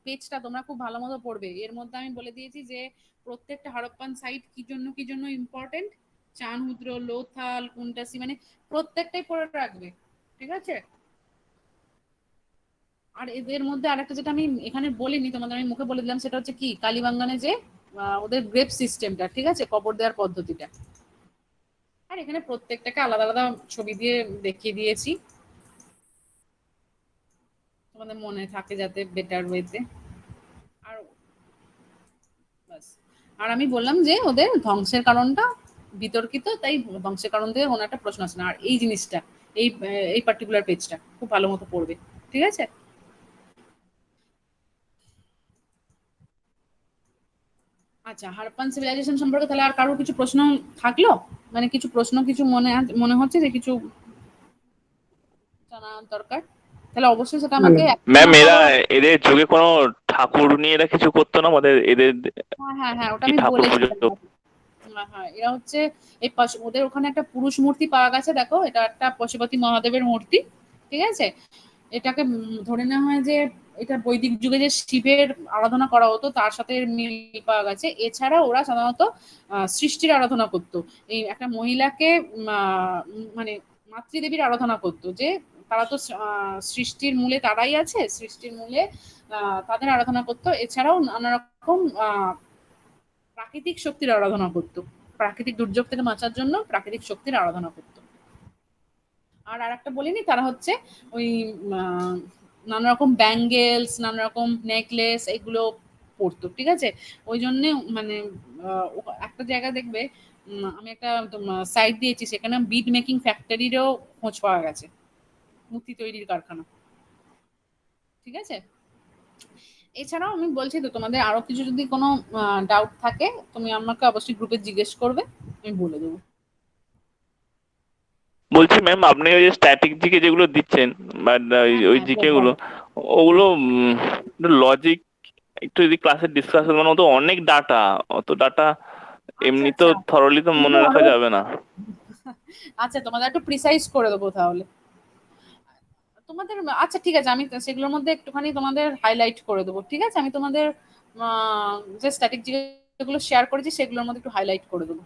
পেজটা তোমরা খুব ভালো মতো পড়বে। এর মধ্যে আমি বলে দিয়েছি যে প্রত্যেকটা হরপ্পান সাইট কি জন্য ইম্পর্টেন্ট, চানহুদ্র, লোথাল, কুন্টাসি, মানে প্রত্যেকটাই পড়ে রাখবে, ঠিক আছে। আর এদের মধ্যে আরেকটা যেটা আমি এখানে বলিনি তোমাদের, আমি মুখে বলে দিলাম, সেটা হচ্ছে কি কালীবাঙ্গানে যে ওদের গ্রেপ সিস্টেমটা, ঠিক আছে, কবর দেওয়ার পদ্ধতিটা। আর এখানে প্রত্যেকটাকে আলাদা আলাদা ছবি দিয়ে দেখিয়ে দিয়েছি, তোমাদের মনে থাকে যাতে বেটার ওয়েতে। আর বাস, আর আমি বললাম যে ওদের ধ্বংসের কারণটা বিতর্কিত, তাই ধ্বংসের কারণ দিয়ে কোনো একটা প্রশ্ন আসে না। আর এই জিনিসটা এই এই পার্টিকুলার পেজটা খুব ভালো মতো পড়বে, ঠিক আছে। আচ্ছা, হারপ্পান সিভিলাইজেশন সম্পর্কে তাহলে আর কারোর কিছু প্রশ্ন থাকলো, মানে কিছু প্রশ্ন কিছু মনে হচ্ছে যে কিছু জানা দরকার, তাহলে অবশ্যই সেটা আমাকে ম্যাম এরা এদের যুগে কোনো ঠাকুর নিয়ে এরা কিছু করতো না আমাদের এদের হ্যাঁ ওটা কি আমি ঠাকুর বলেছি। পুজো? হ্যাঁ এরা হচ্ছে এই ওদের ওখানে একটা পুরুষ মূর্তি পাওয়া গেছে, দেখো এটা একটা পশুপতি মহাদেবের মূর্তি, ঠিক আছে। এটাকে ধরে নেওয়া হয় যে এটা বৈদিক যুগে যে শিবের আরাধনা করা হতো তার সাথে মিল পাওয়া গেছে। এছাড়া ওরা সাধারণত সৃষ্টির আরাধনা করতো, এই একটা মহিলাকে মানে মাতৃদেবীর আরাধনা করতো, যে তারা তো সৃষ্টির মূলে তারাই আছে, সৃষ্টির মূলে তাদের আরাধনা করতো। এছাড়াও নানা রকম প্রাকৃতিক শক্তির আরাধনা করতো, প্রাকৃতিক দুর্যোগ থেকে বাঁচার জন্য প্রাকৃতিক শক্তির আরাধনা করতো। আর একটা বলিনি, তারা হচ্ছে ওই নানা রকম ব্যাঙ্গেলস, নানা রকম নেকলেস এগুলো পরতো, ঠিক আছে। ওই জন্য মানে একটা জায়গা দেখবে, আমি একটা সাইট দিয়েছি, সেখানে বিড মেকিং ফ্যাক্টরিরও খোঁজ পাওয়া গেছে, মূর্তি তৈরির কারখানা, ঠিক আছে। এছাড়াও আমি বলছি তো, তোমাদের আরো কিছু যদি কোনো ডাউট থাকে তুমি আমাকে অবশ্যই গ্রুপে জিজ্ঞেস করবে, আমি বলে দেবো। বলছি ম্যাম আপনি ওই যে স্ট্যাটিক জিকে যেগুলো দিচ্ছেন বা ওই হ্যাঁ জিকে গুলো, ওগুলো লজিক একটু যদি ক্লাসে ডিসকাস মানে তো অনেক ডাটা, অত ডাটা আচ্ছা এমনি তো আচ্ছা, থরলি তো মনে রাখা যাবে না। আচ্ছা তোমাদের একটু প্রিসাইজ করে দেবো তাহলে তোমাদের। আচ্ছা ঠিক আছে, আমি সেগুলোর মধ্যে একটুখানি তোমাদের হাইলাইট করে দেবো, ঠিক আছে। আমি তোমাদের যে স্ট্যাটিক যেগুলো শেয়ার করেছি সেগুলোর মধ্যে একটু হাইলাইট করে দেবো।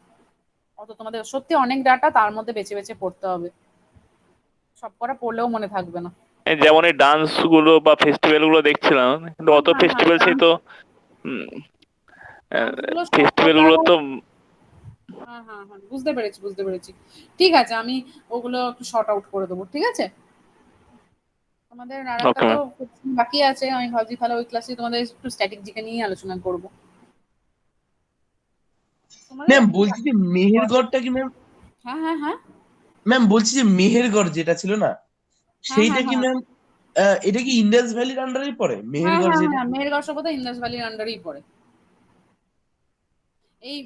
অত তোমাদের সত্যি অনেক ডাটা, তার মধ্যে বেছে বেছে পড়তে হবে, সব করা পড়লেও মনে থাকবে না। এই যেমন এই ডান্স গুলো বা ফেস্টিভ্যাল গুলো দেখছিলাম, কিন্তু অত হ্যাঁ হ্যাঁ ফেস্টিভ্যাল সেই তো ডান্সগুলো সব ফেস্টিভ্যাল কটা, গুলো তো হ্যাঁ বুঝতে পেরেছি। ঠিক আছে, আমি ওগুলো একটু শর্ট আউট করে দেবো, ঠিক আছে। তোমাদের আর একটা ওকে তো ম্যাম। বাকি আছে, আমি ভাবছি তাহলে ওই ক্লাসে তোমাদের একটু স্ট্যাটিক জিকে নিয়ে আলোচনা করবো। তোমাদের ম্যাম এখন বলছি যে মেহেরগড়টা কি ম্যাম, হ্যাঁ ম্যাম বলছি যে মেহেরগড় যেটা ছিল না, হ্যাঁ সেইটা হ্যাঁ কি হ্যাঁ ম্যাম এটা কি ইন্ডাস ভ্যালির আন্ডারেই পড়ে মেহেরগড় যেটা? মেহেরগড় সভ্যতা ইন্দাস ভ্যালির আন্ডারেই পড়ে। এই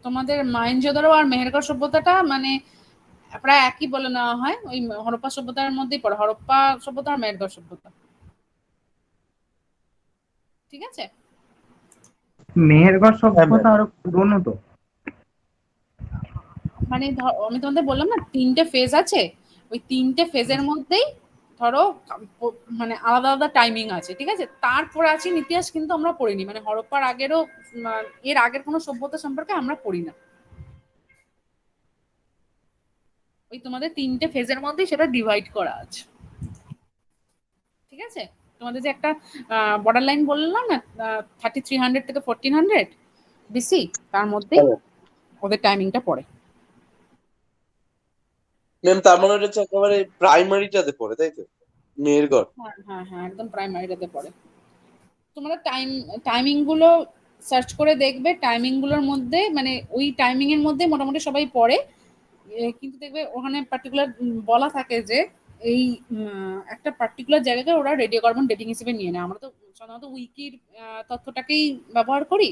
তোমাদের মহেঞ্জোদারো আর মেহেরগড় সভ্যতাটা মানে প্রায় একই বলে নেওয়া হয়, ওই হরপ্পা সভ্যতার মধ্যেই পড়ে, হরপ্পা সভ্যতা আর মেহেরগড় সভ্যতা, ঠিক আছে। মেহেরগড় হ্যাঁ ম্যাম। সভ্যতা আরো পুরনো তো। মানে আমি তোমাদের বললাম না 3টে ফেজ আছে, ওই 3টে ফেজের মধ্যেই ধরো মানে আলাদা আলাদা টাইমিং আছে, ঠিক আছে। তার প্রাচীন ইতিহাস কিন্তু আমরা পড়িনি, মানে হরপ্পার আগেরও এর আগের কোনো সভ্যতা সম্পর্কে আমরা পড়ি না। ওই তোমাদের 3টে ফেজের মধ্যেই সেটা ডিভাইড করা আছে, ঠিক আছে। তোমাদের যে একটা বর্ডার লাইন বললাম না, 3300 থেকে 1400 বিসি, তার মধ্যেই ওদের টাইমিংটা পড়ে। ম্যাম তার মানে ওটা হচ্ছে একেবারে প্রাইমারিটাতে পড়ে তাই তো, মেহেরগড়। হ্যাঁ হ্যাঁ হ্যাঁ, একদম প্রাইমারিটাতে পড়ে। তোমরা টাইমিং গুলো সার্চ করে দেখবে, টাইমিং গুলোর মধ্যে মানে ওই টাইমিং এর মধ্যে মোটামুটি সবাই পড়ে। কিন্তু দেখবে ওখানে পার্টিকুলার বলা থাকে যে এই একটা পার্টিকুলার জায়গাকে ওরা রেডিও কার্বন ডেটিং হিসেবে নিয়ে নেয়। আমরা তো সাধারণত উইকির তথ্যটাকেই ব্যবহার করি।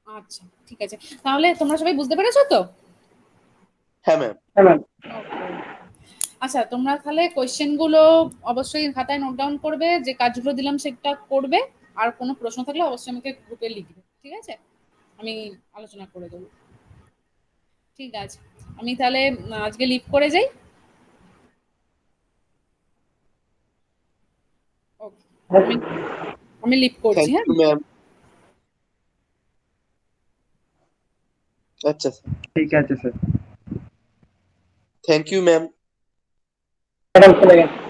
আচ্ছা ঠিক আছে, তাহলে তোমরা সবাই বুঝতে পেরেছো তো? হ্যাঁ ম্যাম। আচ্ছা, তোমরা তাহলে কোয়েশ্চেন গুলো অবশ্যই খাতায় নোট ডাউন করবে, যে কাজগুলো দিলাম সেটা করবে। আর কোনো প্রশ্ন থাকলে অবশ্যই আমাকে গ্রুপে লিখবে, ঠিক আছে? আমি আলোচনা করে দেবো। ঠিক আছে, আমি তাহলে আজকে লিভ করে যাই। ওকে, আমি লিভ করছি। থ্যাংক হ্যাঁ, ইউ ম্যাম। আচ্ছা ঠিক আছে sir. Thank you ma'am. Madam চলে গেছে।